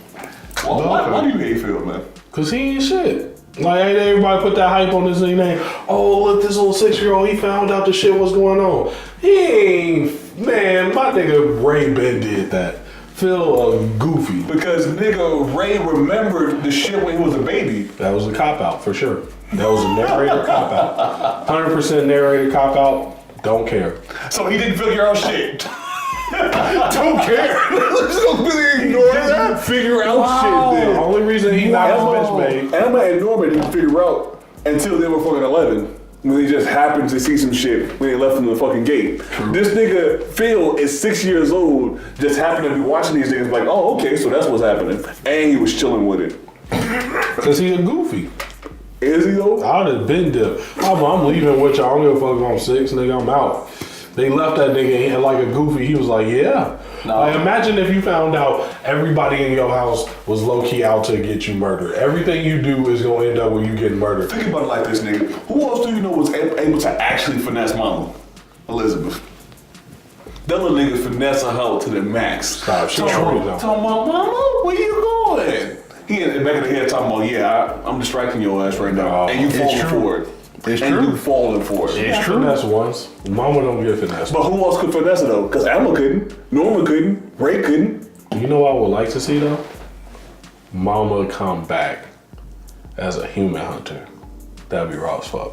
Why do you hate Phil, man? Cause he ain't shit. Like, ain't everybody put that hype on this name? Oh, look, this little 6-year-old, he found out the shit was going on. He ain't, man, my nigga Ray Ben did that. Phil a goofy. Because nigga Ray remembered the shit when he was a baby. That was a cop-out, for sure. That was a narrator cop-out. 100% narrator cop-out, don't care. So he didn't figure out shit. Don't care. Just gonna really ignore that. Figure out shit. The Then. only reason he not his bitch made. Emma and Norman didn't figure out until they were fucking 11. When they just happened to see some shit when they left from the fucking gate. This nigga Phil is 6 years old, just happened to be watching these niggas like, oh, okay, so that's what's happening. And he was chilling with it. Cause he a goofy. Is he though? I'd have been there. I'm leaving with y'all. I don't give a fuck if I'm 6, nigga. I'm out. They left that nigga in like a goofy. He was like, yeah. No. Like, imagine if you found out everybody in your house was low-key out to get you murdered. Everything you do is going to end up with you getting murdered. Think about it like this, nigga. Who else do you know was able to actually finesse mama? Elizabeth. That little nigga finesse her out to the max. Stop. She Talking true, though. about, mama, where you going? He in the back of the head talking about, yeah, I'm distracting your ass right now. And you falling for it. It's and true. you falling for it. It's true. Finesse once. Mama don't get finesse. But who else could finesse it though? Because Emma couldn't, Norma couldn't, Ray couldn't. You know what I would like to see though? Mama come back as a human hunter. That'd be raw as fuck.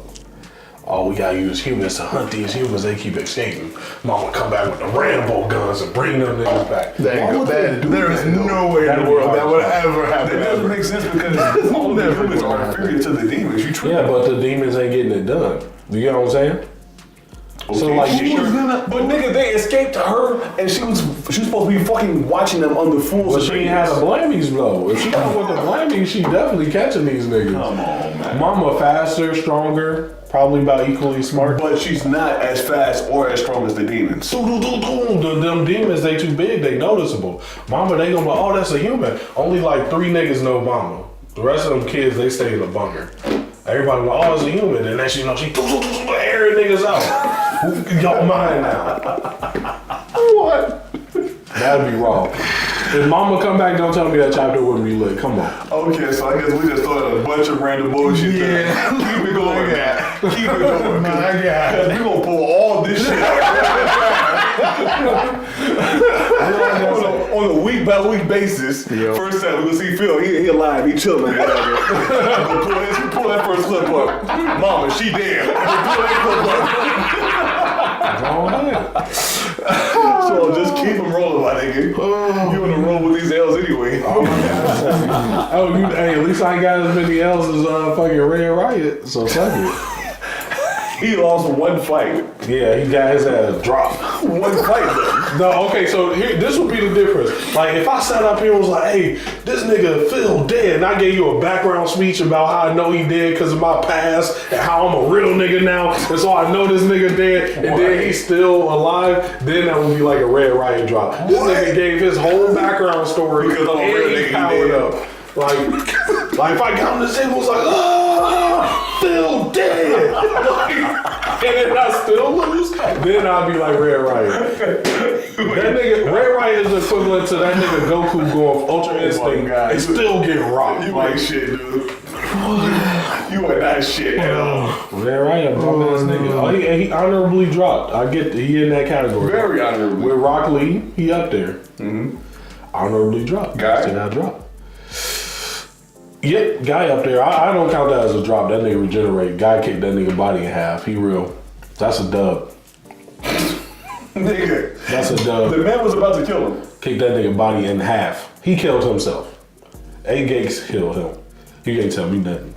Oh, we gotta use humans to hunt these humans. They keep escaping. Mama come back with the Rambo guns and bring them niggas back. There is no way in the world that would ever happen. That doesn't make sense because all the humans are inferior to the demons. You tripping. Yeah, but the demons ain't getting it done. You get what I'm saying? Okay, So like, but nigga, they escaped her, and she was supposed to be fucking watching them under full but she ain't had the blammies though. If she got with the blammies, she definitely catching these niggas. Come on, man. Mama faster, stronger, probably about equally smart. But she's not as fast or as strong as the demons. Them demons, they too big, they noticeable. Mama, they gonna be, oh, that's a human. Only like 3 niggas know Mama. The rest of them kids, they stay in the bunker. Everybody like, oh, it's a human. And then she airing niggas out. Y'all mind now. What? That'd be raw. If Mama come back, don't tell me that chapter wouldn't be lit. Come on. Okay, so I guess we just thought a bunch of random bullshit. Yeah. Keep it going, man. Keep it going. My God. We gonna pull all this shit on a week by week basis. Yep. First time we gonna see Phil. He alive. He chilling. Whatever. pull that first clip up. Mama, she dead. Pull that clip up. Go ahead. So just keep him rolling, my nigga. You in the roll with these L's anyway. Hey, at least I ain't got as many L's as fucking Red Riot, so suck it. He lost one fight. Yeah, he got his ass dropped. One fight though. No, okay, so here, this would be the difference. Like, if I sat up here and was like, hey, this nigga Phil dead, and I gave you a background speech about how I know he dead because of my past, and how I'm a real nigga now, and so I know this nigga dead, and then he's still alive, then that would be like a Red Riot drop. This nigga gave his whole background story, Because I'm a real and he nigga, powered he dead. up. Like if I got on the table, was like, Phil dead. And then I still lose, then I'll be like Red Riot. That nigga, Red Riot is equivalent to that nigga Goku going Ultra Instinct God. and still get rocked. You ain't shit, dude. You are not shit at all. Red Riot, bro, ass nigga. Oh, he honorably dropped. I get he in that category. Very honorable. With Rock Lee, he up there. Mm-hmm. Honorably dropped. Guy? Still not dropped. Yep, Guy up there. I don't count that as a drop. That nigga regenerate. Guy kicked that nigga body in half. He real. That's a dub. Nigga. That's a dub. The man was about to kill him. Kicked that nigga body in half. He killed himself. A Gates killed him. He can't tell me nothing.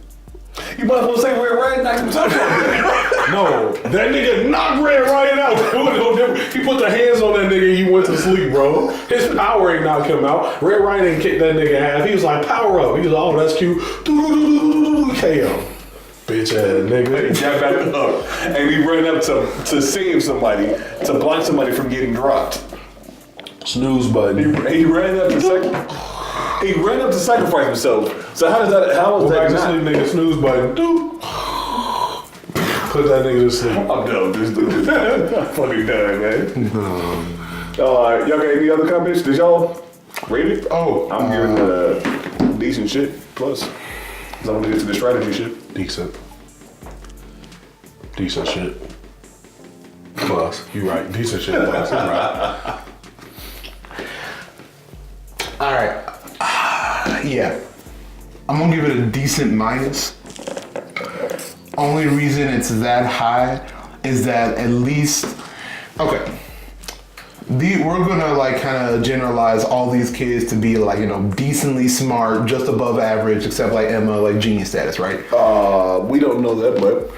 You might as well say Red Riot knocked himself out. No, that nigga knocked Red Riot out. It was no different. He put the hands on that nigga and he went to sleep, bro. His power ain't knocked him out. Red Riot ain't kicked that nigga in half. He was like, power up. He was like, oh, that's cute. KO. Bitch ass nigga. He got back up and he ran up to save somebody, to block somebody from getting dropped. Snooze button. He ran up to sacrifice himself. So how is that Go back not? to sleep, nigga. Snooze button. Doop. Put that nigga to sleep. I'm done with this dude. I'm fucking done, man. Y'all got any other comments? Did y'all rate it? Oh, I'm giving it a decent shit plus. Cause I'm gonna get to the strategy shit. Decent shit. Plus, you right. Decent shit plus. You right. all right. Yeah. I'm gonna give it a decent minus. Only reason it's that high is that at least, okay. We're gonna like kind of generalize all these kids to be like, you know, decently smart, just above average, except like Emma, like genius status, right? We don't know that, but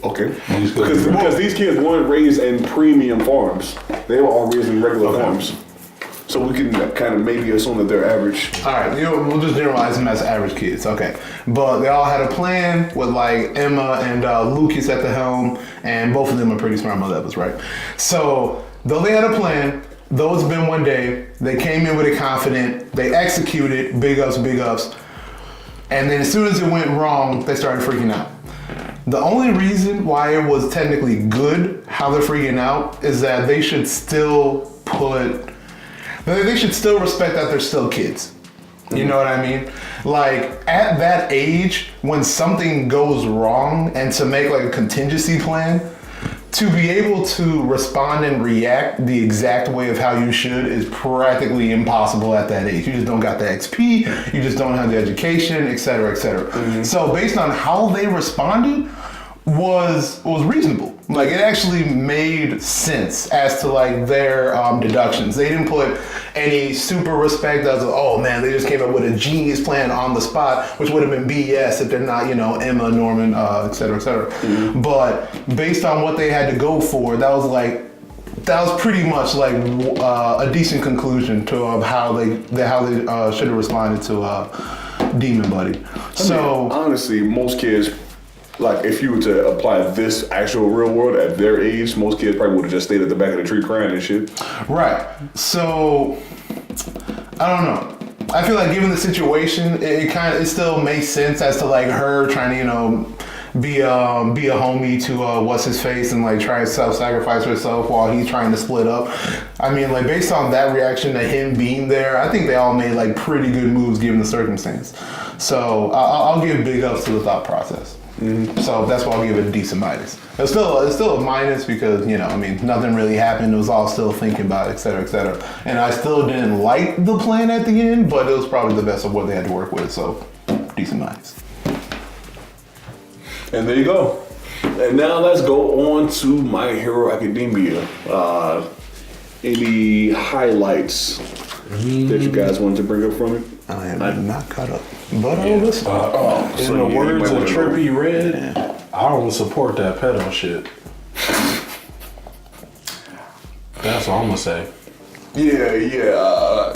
okay. Because these kids weren't raised in premium farms. They were all raised in regular farms. So we can kind of maybe assume that they're average. All right, you know, we'll just generalize them as average kids, okay. But they all had a plan with like Emma and Lucas at the helm, and both of them are pretty smart levels, right? So, though they had a plan, though it's been one day, they came in with it confident, they executed, big ups, and then as soon as it went wrong, they started freaking out. The only reason why it was technically good, how they're freaking out, is that they should still respect that they're still kids. You know what I mean? Like, at that age, when something goes wrong and to make like a contingency plan, to be able to respond and react the exact way of how you should is practically impossible at that age. You just don't got the XP, you just don't have the education, et cetera, et cetera. Mm-hmm. So based on how they responded was reasonable. Like, it actually made sense as to like their deductions. They didn't put any super respect as oh man, they just came up with a genius plan on the spot, which would have been BS if they're not, you know, Emma, Norman, et cetera, et cetera. Mm-hmm. But based on what they had to go for, that was pretty much like a decent conclusion to how they should have responded to Demon Buddy. So I mean, honestly, most kids, like, if you were to apply this actual real world at their age, most kids probably would have just stayed at the back of the tree crying and shit. Right. So, I don't know. I feel like given the situation, it still makes sense as to like her trying to, you know, be a homie to what's his face and like try to self-sacrifice herself while he's trying to split up. I mean, like, based on that reaction to him being there, I think they all made like pretty good moves given the circumstance. So I'll give big ups to the thought process. Mm-hmm. So that's why I'll give it a decent minus. It's still a minus because, you know, I mean, nothing really happened. It was all still thinking about it, et cetera, et cetera. And I still didn't like the plan at the end, but it was probably the best of what they had to work with. So decent minus. And there you go. And now let's go on to My Hero Academia. Any highlights that you guys wanted to bring up from it? I am not caught up, but I'll listen. In the words of Trippy Red, I don't support that pedo shit. That's all I'm gonna say. Yeah.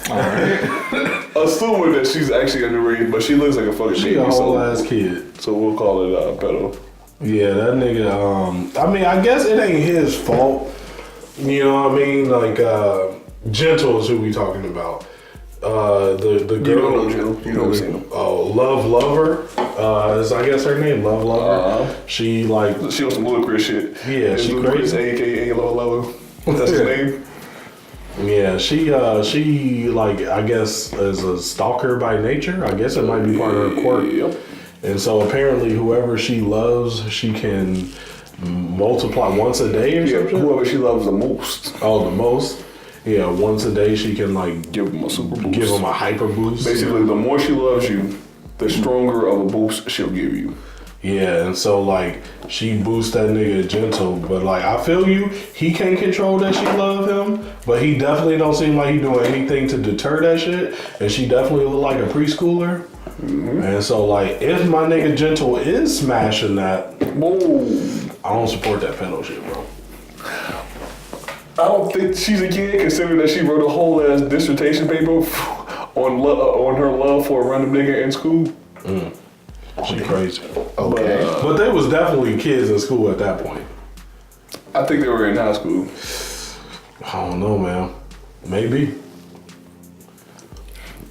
Alright. Assuming that she's actually underrated, but she looks like a fucking baby. She a whole ass kid. So we'll call it pedo. Yeah, that nigga, I mean, I guess it ain't his fault. You know what I mean? Like, Gentle is who we talking about. The girl. You don't know Gentle. You don't see him. Oh, Love Lover. Is I guess her name, Love Lover. She on some ludicrous shit. Yeah, she Ludacris, crazy. AKA Love Lover. That's his name. Yeah, she like, I guess is a stalker by nature. I guess it might be part of her quirk. Yep. And so apparently, whoever she loves, she can multiply once a day or something. Whoever she loves the most. Oh, the most. Yeah, once a day she can like give them a super boost. Give them a hyper boost. Basically, the more she loves you, the stronger of a boost she'll give you. Yeah, and so like she boosts that nigga Gentle, but like I feel you, he can't control that she love him, but he definitely don't seem like he doing anything to deter that shit, and she definitely look like a preschooler. Mm-hmm. And so like if my nigga Gentle is smashing that, whoa, I don't support that pedo shit, bro. I don't think she's a kid, considering that she wrote a whole ass dissertation paper on her love for a random nigga in school. She crazy. Okay. But they was definitely kids in school at that point. I think they were in high school. I don't know, man. Maybe.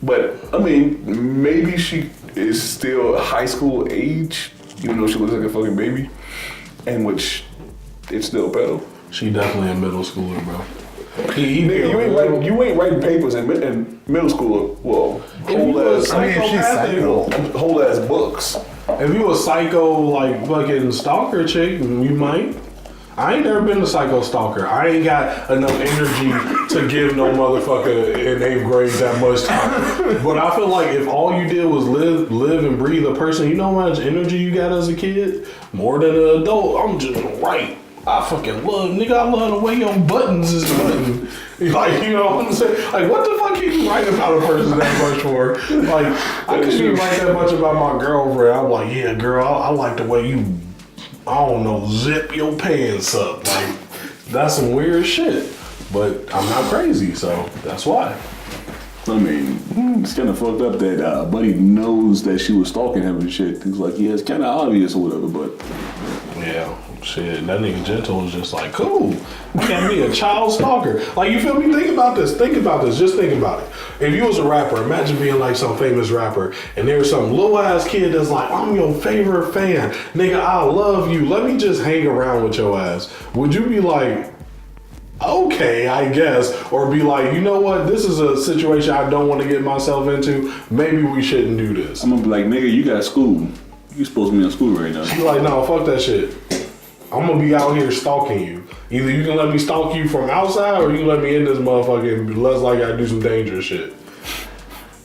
But, I mean, maybe she is still high school age, even though she looks like a fucking baby, in which it's still pedo. She definitely a middle schooler, bro. Nigga, you ain't writing papers in middle school. Well, whole ass books. If you a psycho like fucking stalker chick, you might. I ain't never been a psycho stalker. I ain't got enough energy to give no motherfucker in 8th grade that much time. But I feel like if all you did was live and breathe a person, you know how much energy you got as a kid? More than an adult. I'm just right. I fucking love, nigga, I love the way your buttons is buttoned. Like, you know what I'm saying? Like, what the fuck you writing about a person that much for? Like, I couldn't even write that much about my girlfriend. I'm like, yeah, girl, I like the way you, I don't know, zip your pants up. Like, that's some weird shit. But I'm not crazy, so that's why. I mean, it's kind of fucked up that Buddy knows that she was stalking him and shit. He's like, yeah, it's kind of obvious or whatever, but... Yeah, shit, that nigga Gentle was just like, cool, you can't be a child stalker. Like, you feel me? Think about this, just think about it. If you was a rapper, imagine being like some famous rapper, and there's some little ass kid that's like, I'm your favorite fan. Nigga, I love you. Let me just hang around with your ass. Would you be like, okay, I guess, or be like, you know what, this is a situation I don't want to get myself into. Maybe we shouldn't do this. I'm gonna be like, nigga, you got school. You supposed to be in school right now. She like, no, fuck that shit. I'm gonna be out here stalking you. Either you can let me stalk you from outside, or you can let me in this motherfucking, less like I do some dangerous shit.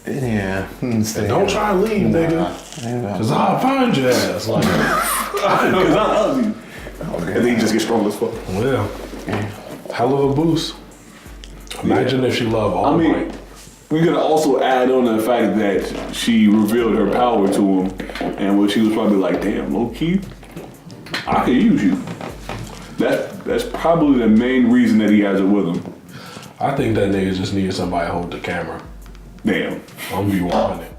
Yeah. Don't try to leave, nigga. Cause I'll find your ass. Like, cause I love you. And then you just get strong as fuck. Yeah. Hell of a boost. Imagine if she loved all night. We're gonna also add on the fact that she revealed her power to him, and what she was probably like, damn, low key, I could use you. That's probably the main reason that he has it with him. I think that nigga just needed somebody to hold the camera. Damn. I'm gonna be wanting it.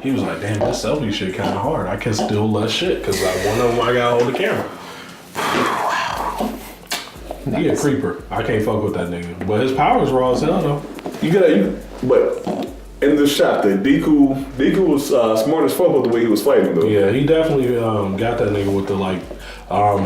He was like, damn, this selfie shit kind of hard. I can still less shit because like one of them I gotta hold the camera. He a creeper. I can't fuck with that nigga. But his powers raw as hell though. But in the shot, that Deku was smart as fuck with the way he was fighting though. Yeah, he definitely got that nigga with the like.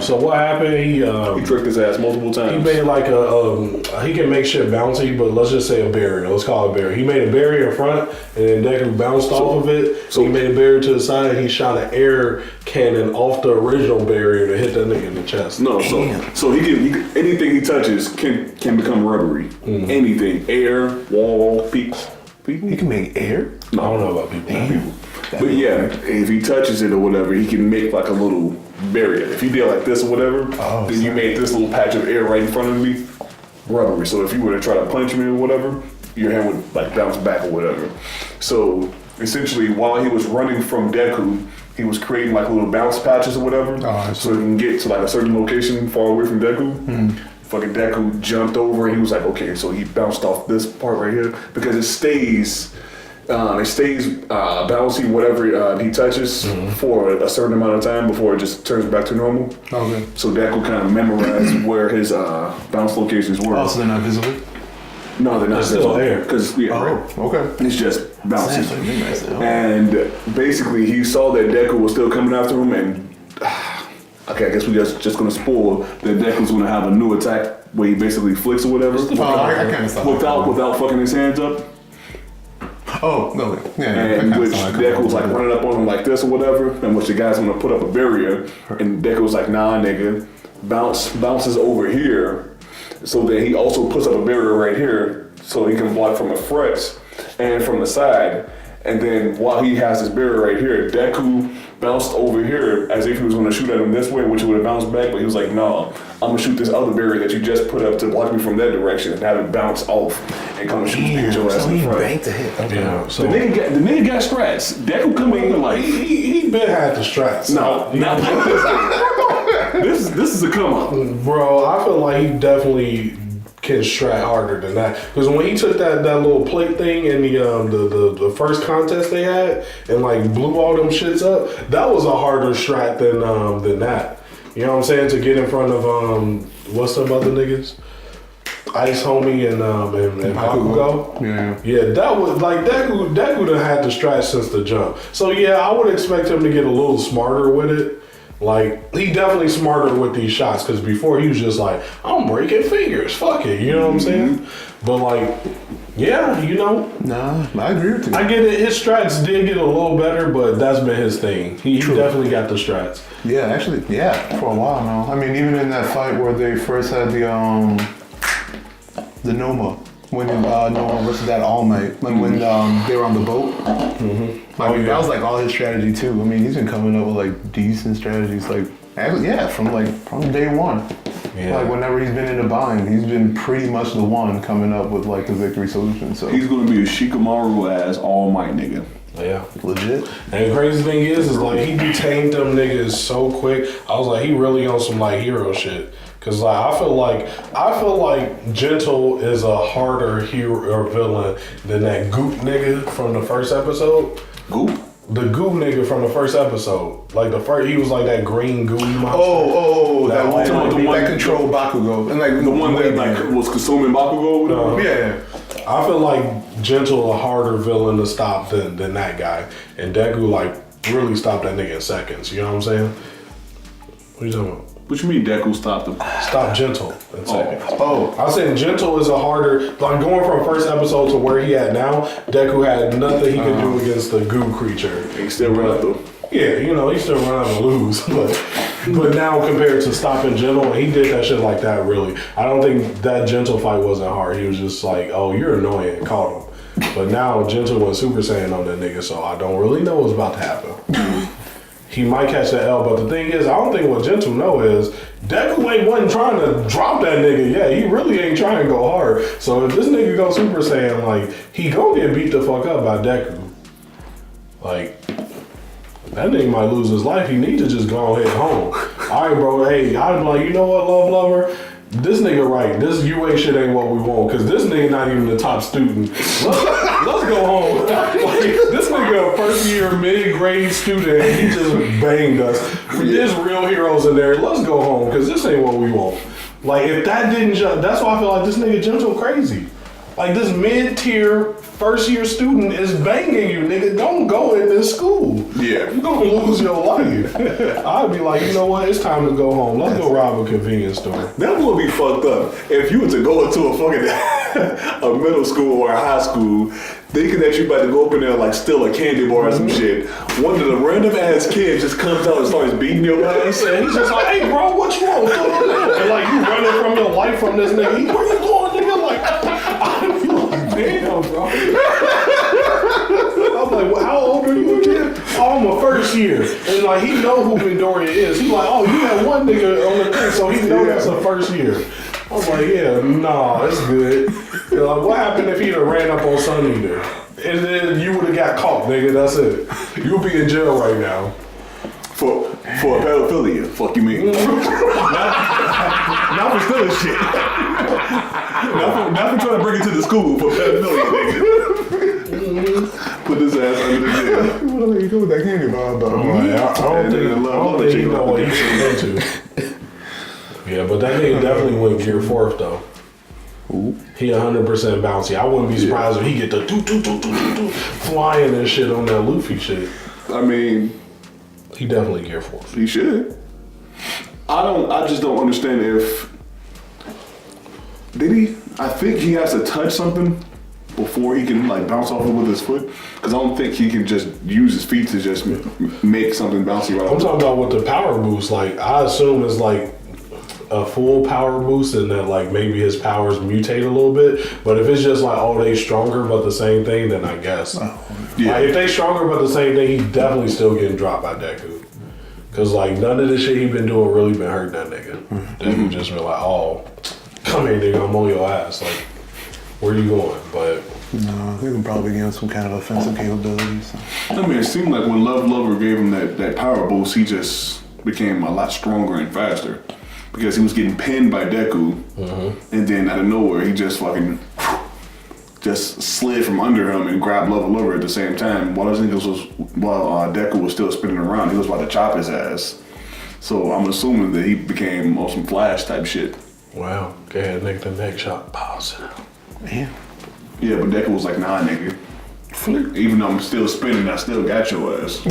So what happened? He tricked his ass multiple times. He made like he can make shit bouncy, but let's just say a barrier. Let's call it a barrier. He made a barrier in front, and then Deku bounced off of it. So he made a barrier to the side, and he shot an air cannon off the original barrier to hit that nigga in the chest. No, so he can anything he touches can become rubbery. Mm-hmm. Anything, air, wall, people. He can make air? No, I don't know about people. But yeah, if he touches it or whatever, he can make like a little barrier. If he did like this or whatever, then you made this little patch of air right in front of me, rubbery. So if you were to try to punch me or whatever, your hand would like bounce back or whatever. So essentially, while he was running from Deku, he was creating like little bounce patches or whatever, so he can get to like a certain location far away from Deku. Fucking Deku jumped over and he was like, okay, so he bounced off this part right here because it stays bouncy whatever he touches for a certain amount of time before it just turns back to normal. Okay. So Deku kind of memorized where his bounce locations were. Oh, so they're not visible? No, they're not still there. Because okay. It's just bouncy. And basically he saw that Deku was still coming after him and okay, I guess we're just gonna spoil that Deku's gonna have a new attack where he basically flicks or whatever. I kind of saw without fucking his hands up. Oh, no. Yeah. And which Deku was like running up on him like this or whatever, and which the guy's gonna put up a barrier, and Deku was like, nah, nigga, bounces over here, so that he also puts up a barrier right here, so he can block from the front and from the side. And then while he has this barrier right here, Deku bounced over here as if he was going to shoot at him this way, which would have bounced back, but he was like, no, I'm going to shoot this other barrier that you just put up to block me from that direction and have it bounce off and come and shoot your ass in the front. Banked a hit. Okay. Yeah, so the nigga got strats. Deku come in like... He been had the strats. No, not like this. This is a come up. Bro, I feel like he definitely can strat harder than that. Because when he took that little plate thing in the first contest they had and like blew all them shits up, that was a harder strat than that. You know what I'm saying? To get in front of what's some other niggas? Ice Homie and Bakugo. Yeah, that was like Deku done had the strat since the jump. So yeah, I would expect him to get a little smarter with it. Like, he definitely smarter with these shots, because before he was just like, I'm breaking fingers, fuck it, you know what I'm saying? But like, yeah, you know. Nah, I agree with you. I get it, his strats did get a little better, but that's been his thing. He definitely got the strats. Yeah, actually, yeah, for a while now. I mean, even in that fight where they first had the Noma, when Noma versus that All Might, like when they were on the boat. Like, that was like all his strategy too. I mean, he's been coming up with like decent strategies, like from day one. Yeah. Like whenever he's been in a bind, he's been pretty much the one coming up with like the victory solution. So he's gonna be a Shikamaru as All Might nigga. Yeah, legit. And the crazy thing is like he detained them niggas so quick. I was like, he really on some like hero shit. Cause like I feel like Gentle is a harder hero or villain than that Goop nigga from the first episode. Goop? The goo nigga from the first episode. Like he was like that green gooey monster. That one that controlled Bakugo. And like the one that like was consuming Bakugo? Yeah. I feel like Gentle a harder villain to stop than that guy. And Deku like really stopped that nigga in seconds. You know what I'm saying? What are you talking about? What you mean Deku stopped him? Stop Gentle in seconds. I said Gentle is a harder, like going from first episode to where he at now, Deku had nothing he could do against the goo creature. He still run up though. Yeah, you know, he still run out and lose. But now compared to stopping Gentle, he did that shit like that really. I don't think that Gentle fight wasn't hard. He was just like, oh, you're annoying, caught him. But now Gentle went Super Saiyan on that nigga, so I don't really know what's about to happen. He might catch the L, but the thing is, I don't think what Gentle know is Deku wasn't trying to drop that nigga. Yeah, he really ain't trying to go hard. So if this nigga go Super Saiyan, like, he gonna get beat the fuck up by Deku. Like, that nigga might lose his life. He need to just go ahead home. All right, bro. Hey, I'm like, you know what, Love Lover? This nigga right. This UA shit ain't what we want, because this nigga not even the top student. Let's go home. Like, this nigga a first year mid-grade student, and he just banged us. There's real heroes in there. Let's go home, because this ain't what we want. Like, if that didn't jump, that's why I feel like this nigga Gentle crazy. Like, this mid-tier first year student is banging you, nigga. Don't go in this school. Yeah. You're gonna lose your life. I'd be like, you know what? It's time to go home. Let's go rob a convenience store. That would be fucked up. If you were to go into a fucking a middle school or a high school, thinking that you about to go up in there like steal a candy bar or some shit, one of the random ass kids just comes out and starts beating your ass. And he's just like, hey bro, what you want? And like you running from your life from this nigga. Where you going, nigga? Like, I feel like, damn, bro. I'm like, well, how old are you again? Oh, I'm a first year. And like, he know who Midoriya is. He's like, oh, you had one nigga on the thing, so he know that's a first year. I was like, yeah, nah, it's good. Like, what happened if he'd have ran up on Sun Eater? And then you would have got caught, nigga, that's it. You'll be in jail right now. For pedophilia, fuck you mean? Not for stealing shit. Not for trying to bring it to the school for pedophilia, nigga. Put this ass under the jail. What are you doing with that candy bar though? I don't think you know what you should go to. Yeah, but that nigga definitely went Gear 4th though. Ooh. He 100% bouncy. I wouldn't be surprised if he get the flying and shit on that Luffy shit. I mean, he definitely Gear 4th. He should. I just don't understand if did he? I think he has to touch something before he can like bounce off it with his foot. Because I don't think he can just use his feet to just make something bouncy right off. I'm talking about with the power boost. Like I assume it's like a full power boost and that like maybe his powers mutate a little bit. But if it's just like, oh, they stronger but the same thing, then I guess. Yeah. Like if they stronger but the same thing, he's definitely still getting dropped by Deku. Cause like none of the shit he been doing really been hurting that nigga. Deku just been like, oh, come here nigga, I'm on your ass. Like, where you going? But no, they can probably give him some kind of offensive capabilities. So. I mean, it seemed like when Love Lover gave him that power boost, he just became a lot stronger and faster. Because he was getting pinned by Deku, and then out of nowhere, he just fucking just slid from under him and grabbed Love Lover at the same time. While Deku was still spinning around, he was about to chop his ass. So I'm assuming that he became on some Flash type shit. Wow. Go ahead, nigga, the next shot. Pause. Man. Yeah, but Deku was like, nah, nigga. Even though I'm still spinning, I still got your ass.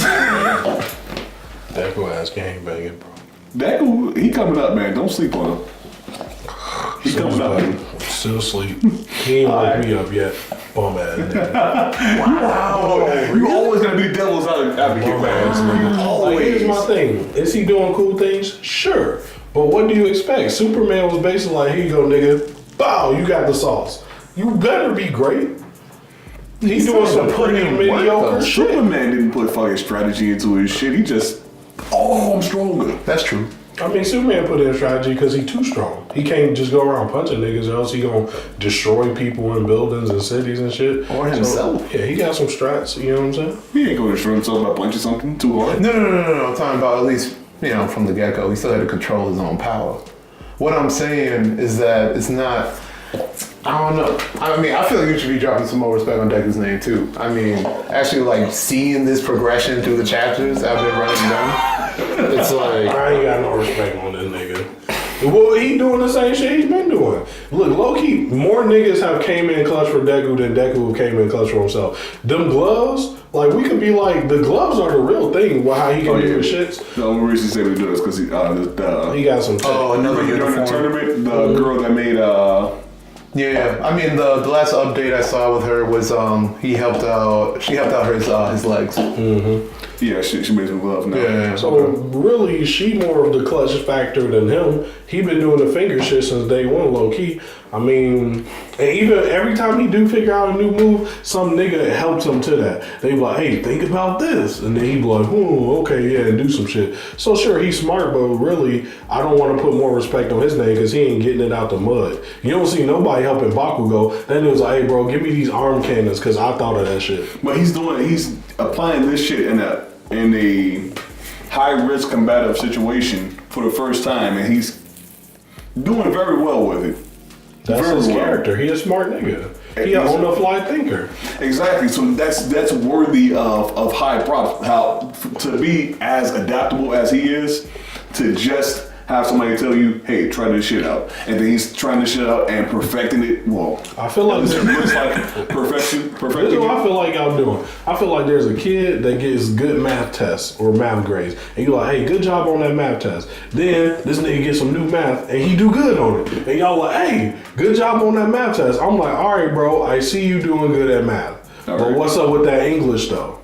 Deku ass gang banging, bro. Deku, he coming up, man. Don't sleep on him. He coming up. Still sleep. He ain't wake me up yet. Bum ass nigga. Wow. You always gonna be devil's advocate, Bum man. ass nigga. Always. Like, here's my thing. Is he doing cool things? Sure. But what do you expect? Superman was basically like, here you go, nigga. Bow, you got the sauce. You better be great. He's doing some pretty mediocre shit. Superman didn't put fucking strategy into his shit. He just, I'm stronger. That's true. I mean, Superman put in strategy because he's too strong. He can't just go around punching niggas, or else he gonna destroy people in buildings and cities and shit. Or himself. So, yeah, he got some strats. You know what I'm saying? He ain't gonna destroy himself by punching something too hard. No. I'm talking about at least, from the get-go, he still had to control his own power. What I'm saying is that it's not, I don't know. I mean, I feel like you should be dropping some more respect on Deku's name too. I mean, actually like seeing this progression through the chapters after running down, it's like, I ain't got no respect on this nigga. Well, he doing the same shit he's been doing. Look, low-key, more niggas have came in clutch for Deku than Deku came in clutch for himself. Them gloves, like, we could be like, the gloves are the real thing, how he can do the shits. The only reason he said we do this because he got some tech. another during the uniform. tournament, the girl that made Yeah, I mean the last update I saw with her was she helped out his legs. Mm-hmm. Yeah, she made some gloves now. Yeah. So really, she more of the clutch factor than him. He been doing the finger shit since day one, low key. I mean, and even every time he do figure out a new move, some nigga helps him to that. They be like, hey, think about this. And then he be like, okay, yeah, and do some shit. So sure, he's smart, but really, I don't want to put more respect on his name because he ain't getting it out the mud. You don't see nobody helping Bakugo. That nigga's like, hey, bro, give me these arm cannons because I thought of that shit. But he's applying this shit in a high-risk combative situation for the first time, and he's doing very well with it. That's his character. He a smart nigga. He an on-the-fly thinker. Exactly. So that's worthy of high props. How to be as adaptable as he is, to just have somebody tell you, hey, try this shit out. And then he's trying this shit out and perfecting it. Well, I feel like it looks like perfecting This is what I feel like y'all doing. I feel like there's a kid that gets good math tests or math grades. And you're like, hey, good job on that math test. Then this nigga gets some new math and he do good on it. And y'all like, hey, good job on that math test. I'm like, all right, bro, I see you doing good at math. All but right. What's up with that English though?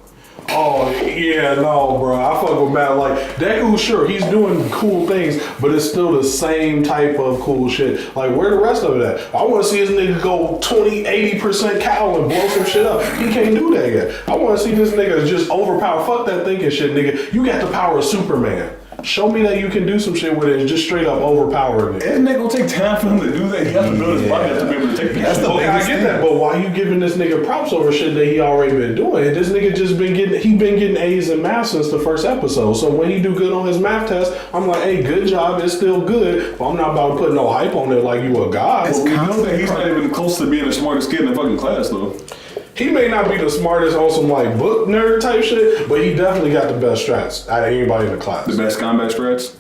Oh, yeah, no, bro. I fuck with Matt. Like, Deku, sure, he's doing cool things, but it's still the same type of cool shit. Like, where the rest of it at? I want to see his nigga go 80% cow and blow some shit up. He can't do that yet. I want to see this nigga just overpower. Fuck that thinking shit, nigga. You got the power of Superman. Show me that you can do some shit with it and just straight up overpower it. Isn't that gonna take time for him to do that? He has to build his body up to be able to take that. I get that, but why you giving this nigga props over shit that he already been doing? This nigga just been getting A's in math since the first episode. So when he do good on his math test, I'm like, hey, good job, it's still good, but I'm not about to put no hype on it like you a god. It's constant. He's not even close to being the smartest kid in the fucking class though. He may not be the smartest on some like book nerd type shit, but he definitely got the best strats out of anybody in the class. The best combat strats?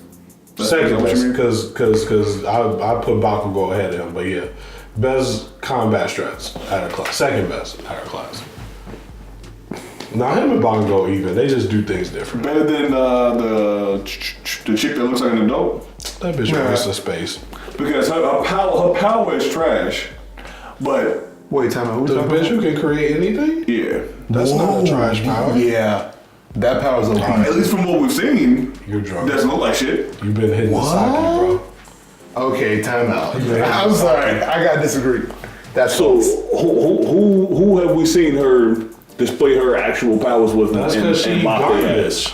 Second best, because I put Bakugo ahead of him, but yeah, best combat strats out of class. Second best out of class. Now him and Bakugo even, they just do things different. Better than the chick that looks like an adult? That bitch wastes the space. Because her power is trash, but... Wait, time out. The bitch who can create anything? Yeah. That's not a trash power. Yeah. That power's a lot. At least from what we've seen, you're drunk. Doesn't look like shit. You've been hitting the sake, bro. Okay, time out. I'm sorry. I gotta disagree. That's so. Who have we seen her display her actual powers with? That's because she garbage.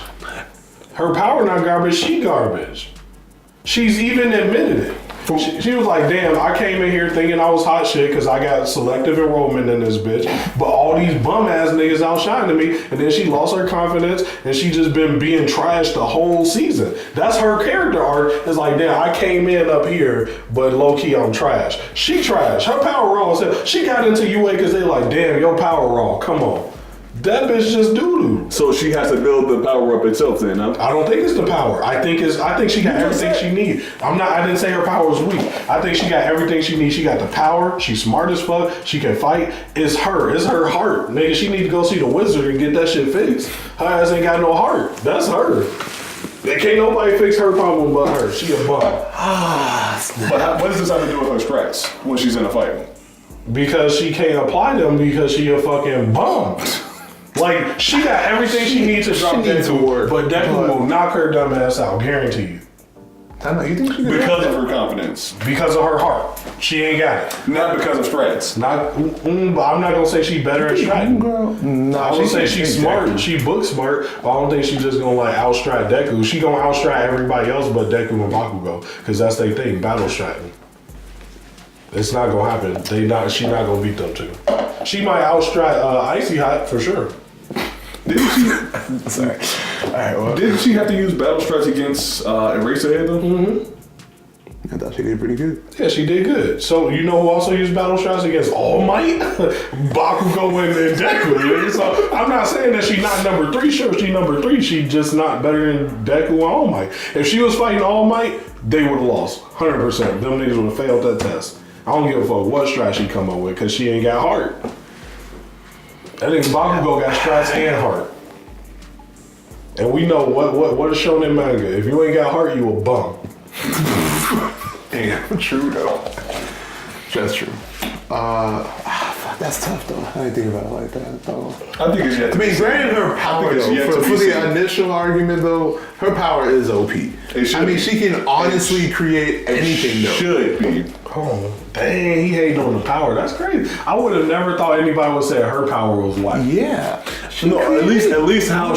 Her power not garbage. She garbage. She's even admitted it. She was like, damn, I came in here thinking I was hot shit because I got selective enrollment in this bitch. But all these bum ass niggas outshining me. And then she lost her confidence and she just been being trashed the whole season. That's her character arc. It's like, damn, I came in up here, but low key I'm trash. She trash. Her power raw. She got into UA because they like, damn, your power raw. Come on. That bitch just doo-doo. So she has to build the power up itself then, huh? I don't think it's the power. I think she got everything she needs. I didn't say her power was weak. I think she got everything she needs. She got the power. She's smart as fuck. She can fight. It's her. It's her heart. Nigga, she need to go see the wizard and get that shit fixed. Her ass ain't got no heart. That's her. Can't nobody fix her problem but her. She a bum. But what does this have to do with her strats when she's in a fight? Because she can't apply them because she a fucking bum. Like, she got everything she needs to drop Deku, but Deku will knock her dumb ass out, guarantee you. I know, you think she Because of her confidence. Because of her heart. She ain't got it. Not because of strats. But I'm not gonna say she better at stratting. Girl. No, I would say she's smart. Deku. She book smart, but I don't think she's just gonna like outstrat Deku. She gonna outstrat everybody else but Deku and Bakugo, because that's their thing, battle stratting. It's not gonna happen. She not gonna beat them two. She might outstrat Icy Hot for sure. Didn't she? Sorry. All right. Well, didn't she have to use battle strats against Eraserhead though? Mm-hmm. I thought she did pretty good. Yeah, she did good. So you know who also used battle strats against All Might? Bakugo and Deku. So I'm not saying that she's not number 3. Sure, she's number 3. She's just not better than Deku and All Might. If she was fighting All Might, they would have lost 100%. Them niggas would have failed that test. I don't give a fuck what strat she come up with because she ain't got heart. I think Bakugo got strats and heart. And we know what is shown in manga. If you ain't got heart, you a bum. Damn, true though. That's true. Fuck, that's tough though. I didn't think about it like that though. I think it's yet to be seen. Granted her power though, for the initial argument though, her power is OP. I mean, she can honestly create anything though. Should be. Oh, dang, he hating on the power. That's crazy. I would have never thought anybody would say her power was whack. Yeah. No, at least how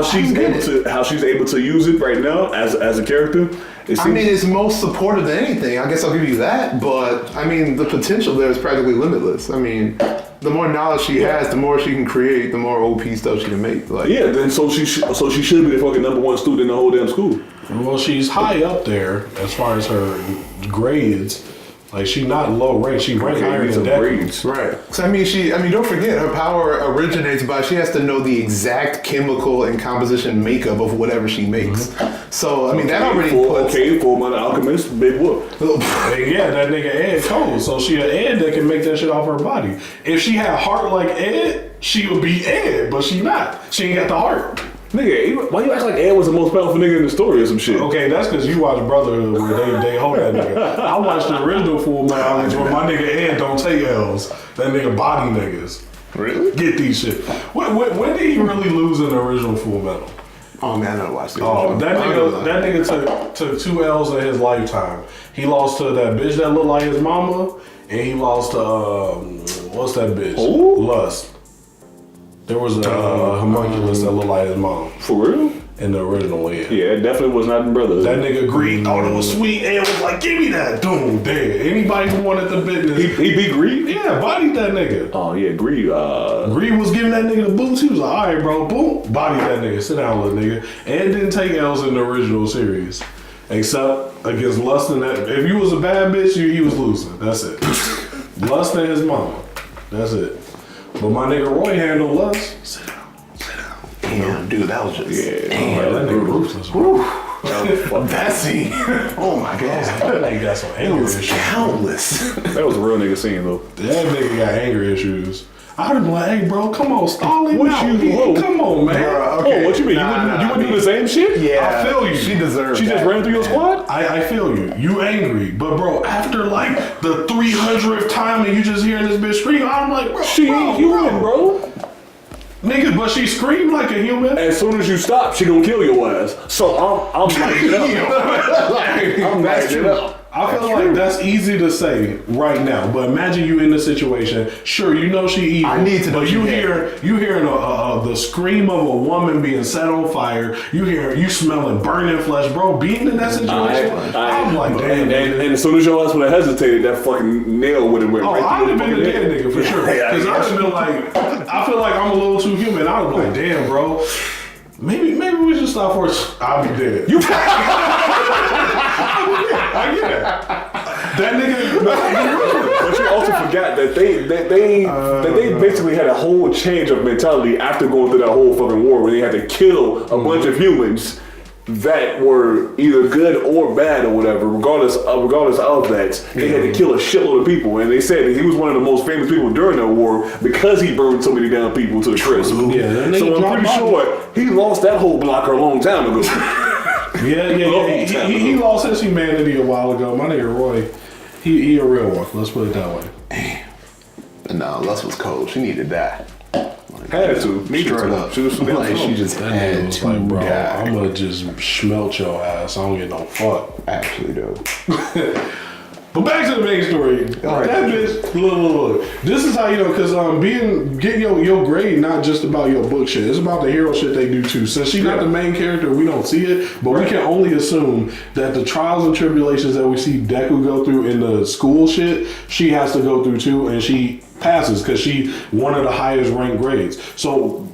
she's able to use it right now as a character. I mean, it's most supportive than anything. I guess I'll give you that. But I mean, the potential there is practically limitless. I mean, the more knowledge she has, the more she can create, the more OP stuff she can make. Like, yeah, then so she should be the fucking number 1 student in the whole damn school. Well, she's high up there as far as her grades. Like, she not low rank. She ranked higher than Deku. Right. So I mean, don't forget her power originates by she has to know the exact chemical and composition makeup of whatever she makes. Mm-hmm. So I mean, that already puts. Full Metal Alchemist, big whoop. Yeah, that nigga Ed cold. So she an Ed that can make that shit off her body. If she had heart like Ed, she would be Ed, but she not. She ain't got the heart. Nigga, why you act like Ed was the most powerful nigga in the story or some shit? Okay, that's because you watch Brotherhood where they hold that nigga. I watched the original Full Metal Alchemist where my nigga Ed don't take L's. That nigga body niggas. Really? Get these shit. When did he really lose in the original Full Metal? Oh man, I never watched it. Oh, that nigga took 2 L's in his lifetime. He lost to that bitch that looked like his mama, and he lost to what's that bitch? Who? Lust. There was a homunculus that looked like his mom. For real? In the original one, yeah, it definitely was not in Brothers. That nigga Greed thought it was sweet and was like, give me that. Boom, dead. Anybody who wanted the business. He beat Greed? Yeah, bodied that nigga. Oh, yeah, Greed. Greed was giving that nigga the boots. He was like, all right, bro, boom. Bodied that nigga. Sit down, little nigga. And didn't take L's in the original series. Except against Lust and that. If you was a bad bitch, he was losing. That's it. Lust and his mama. That's it. But my nigga Roy handled Lust. Sit down. Damn, dude, that was just. Yeah, damn, that nigga ruthless. That scene. Oh my god. That nigga got some anger issues. Countless. That was a real nigga scene, though. That nigga got anger issues. I'd have been like, hey, bro, come on, stall him out. Come on, man. Okay. Oh, what you mean? You wouldn't do the same shit? Yeah. I feel you. She deserves She just ran through your squad? I feel you. You angry. But, bro, after, like, the 300th time and you just hearing this bitch scream, I'm like, bro, she ain't human, bro. Nigga, but she screamed like a human. As soon as you stop, she gonna kill your ass. So I'm lighting it up. I'm lighting it up. I feel like that's easy to say right now, but imagine you in the situation. Sure, you know she evil. I need to know. But you hearing the scream of a woman being set on fire. You smelling burning flesh, bro. Being in that situation, I'm like, damn. And as soon as your ass would have hesitated, that fucking nail would have went right I'd through have been a dead nigga for sure. Because I'd have been like, I feel like I'm a little too human. I'd have been like, damn, bro. Maybe we should stop for. I'll be dead. I get it. That nigga. But you also forgot that they basically had a whole change of mentality after going through that whole fucking war where they had to kill a bunch of humans that were either good or bad or whatever, regardless of that, they had to kill a shitload of people. And they said that he was one of the most famous people during that war because he burned so many damn people to the crisp. Yeah, so I'm pretty sure he lost that whole blocker a long time ago. Yeah. He lost his humanity a while ago. My nigga Roy, he a real one. Let's put it that way. No, Lust was cold. She needed that. Had to. Me Straight up. She just had to like, bro, die. I'm gonna just smelt your ass. I don't get no fuck. Actually, though. But back to the main story. All right. That bitch, look. This is how you know, because getting your grade not just about your book shit. It's about the hero shit they do too. Since she's not the main character, we don't see it, but we can only assume that the trials and tribulations that we see Deku go through in the school shit, she has to go through too, and she passes because she one of the highest ranked grades. So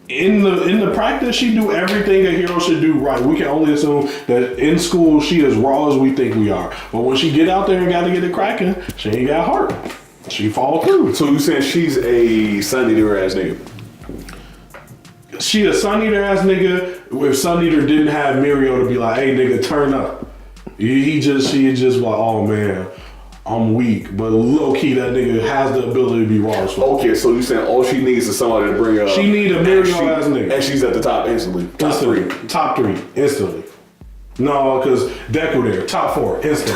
in the practice, she do everything a hero should do right. We can only assume that in school she is raw as we think we are. But when she get out there and got to get it cracking, she ain't got heart. She fall through. So you saying she's a Sun Eater ass nigga? She a Sun Eater ass nigga. If Sun Eater didn't have Mirio to be like, hey nigga, turn up. She just like, oh man, I'm weak, but low key that nigga has the ability to be raw as fuck. Okay, so you saying all she needs is somebody to bring her up. She need a Mirio ass nigga. And she's at the top instantly. Top three. Top 3, instantly. No, because Deku there. Top 4, instantly.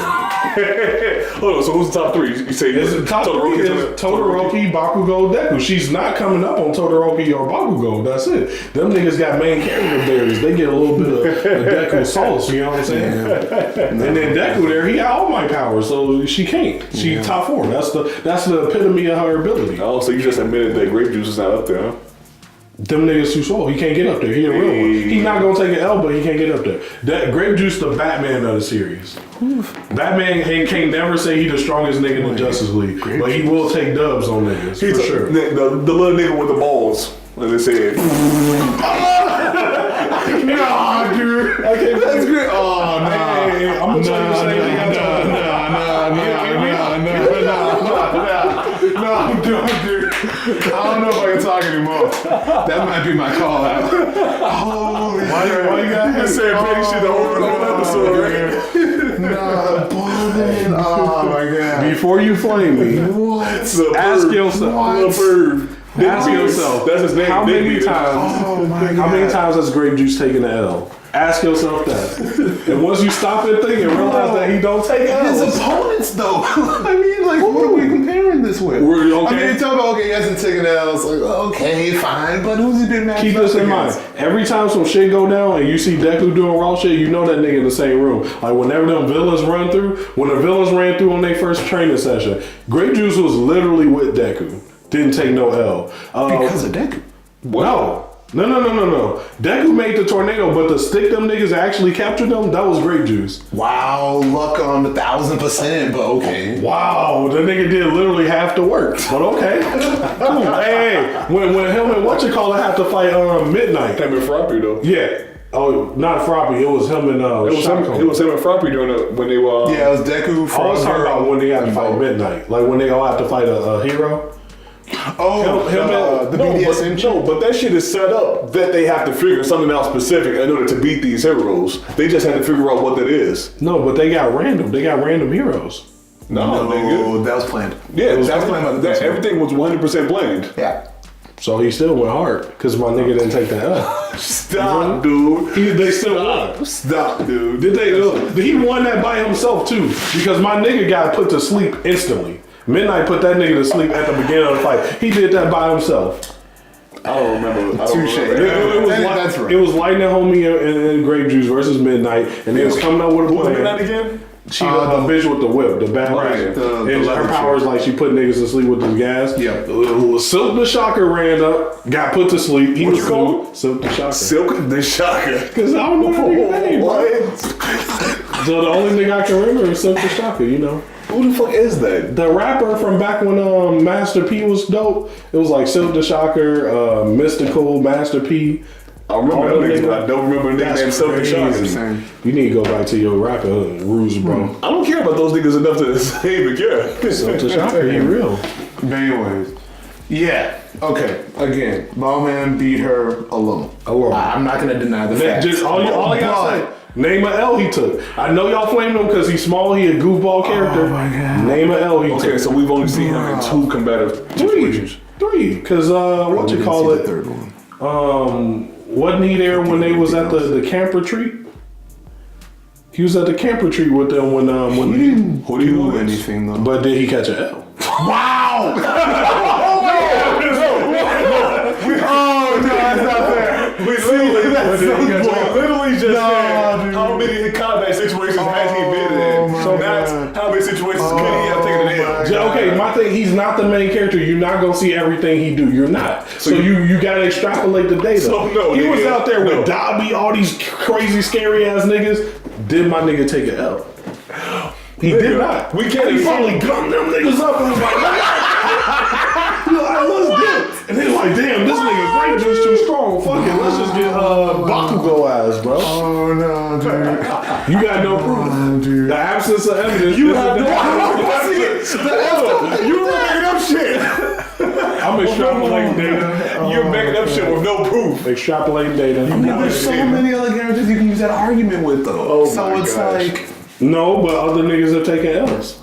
Hold on, so who's the top 3? You say The top 3 is Todoroki, Bakugo, Deku. She's not coming up on Todoroki or Bakugo. That's it. Them niggas got main character berries. They get a little bit of Deku sauce, you know what I'm saying? And then Deku there, he got all my powers, so she can't. She top 4. That's the epitome of her ability. Oh, so you just admitted that Grape Juice is not up there, huh? Them niggas too slow. He can't get up there. He a real one. He not gonna take an L, but he can't get up there. That Grape Juice, the Batman of the series. Batman can't never say he the strongest nigga in the Justice League, but he will take dubs on niggas for sure. The little nigga with the balls, like they said. Nah, dude. That's good. Oh, nah. Hey, I'm gonna tell you the same thing I told you. No, dude. I don't know if I can talk anymore. That might be my call out. Holy Why you got him saying big shit the whole episode, right? Nah, Bowman. Oh my god. Before you flame me, What? ask yourself. Ask yourself. That's his name. How many times? Oh my god. How many times has Grape Juice taken an L? Ask yourself that. And once you stop and think and realize that he don't take L's. His opponents, though. I mean, like, what are we comparing this with? We're okay. I mean, you talk about, okay, he hasn't taken L's. Like, okay, fine, but who's he been matched Keep up this in against? mind. Every time some shit go down and you see Deku doing raw shit, you know that nigga in the same room. Like whenever them villains run through, when the villains ran through on their first training session, Grape Juice was literally with Deku. Didn't take no L. Because of Deku. No. Deku made the tornado, but to stick them niggas actually capture them, that was Grape Juice. Wow, luck on 1,000%, but okay. Wow, the nigga did literally half the work. But okay. Cool. Hey, when him and whatchamacallit have to fight Midnight. Him and Froppy though. Yeah. Oh, not Froppy. It was him and It was him and Froppy during when they were. Yeah, it was Deku. I was talking about when they have to fight Midnight. Like when they all have to fight a hero. The BDSM but that shit is set up that they have to figure something out specific in order to beat these heroes. They just had to figure out what that is. No, but they got random. They got random heroes. No, nigga. That was planned. Yeah, that was planned. Everything was 100% planned. Yeah. So he still went hard because my nigga didn't take that up. Stop, dude. They still won. Stop, dude. He won that by himself too because my nigga got put to sleep instantly. Midnight put that nigga to sleep at the beginning of the fight. He did that by himself. I don't remember. Touche. That's right. It was Lightning Homie and Grape Juice versus Midnight, and they was coming up with a plan. Midnight again? She the bitch with the whip, the bad right, and her powers like she put niggas to sleep with the gas. Yeah. Silk the Shocker ran up, got put to sleep. He was cool. Silk the Shocker. Silk the Shocker. Because I don't know that nigga name, what? So the only nigga I can remember is Silk the Shocker, you know. Who the fuck is that? The rapper from back when Master P was dope. It was like Silk the Shocker, Mystical, Master P. I remember that nigga, but I don't remember the nigga named Silk the Shocker. You need to go back to your rapper rules, bro. I don't care about those niggas enough to say, but yeah. Silk the Shocker, he real. Anyways, Yeah. Okay. Again, Ballman beat her alone. I'm not gonna deny the fact. Just all y'all say. Name an L he took. I know y'all flamed him because he's small. He a goofball character. Oh my God. Name an L he took. Okay, so we've only seen him in 2 combative situations. Three. Because what you call it? The third one. Wasn't he there when they was at the camp retreat? He was at the camp retreat with them when He didn't do anything though. But did he catch an L? Wow! Oh no, that's not fair. We literally just said how many combat situations has he been in. So that's how many situations could he have taken an L. Okay, my thing, he's not the main character. You're not gonna see everything he do. You're not. So you gotta extrapolate the data. So no, he was nigga, out there no. with Dobby, all these crazy scary ass niggas. Did my nigga take an L? He did not. We can't He probably even. gunned them niggas up and was like, let's do it. And they like, damn, this nigga Grape just too strong. Fuck it, let's just get Bakugo ass, bro. Oh no, dude. You got no proof. Dude. The absence of evidence. You have no You were making up shit. I'm extrapolating data. You're making up shit with no proof. Extrapolating data. There's so many other characters you can use that argument with though. So my it's gosh. like No, but other niggas have taken L's.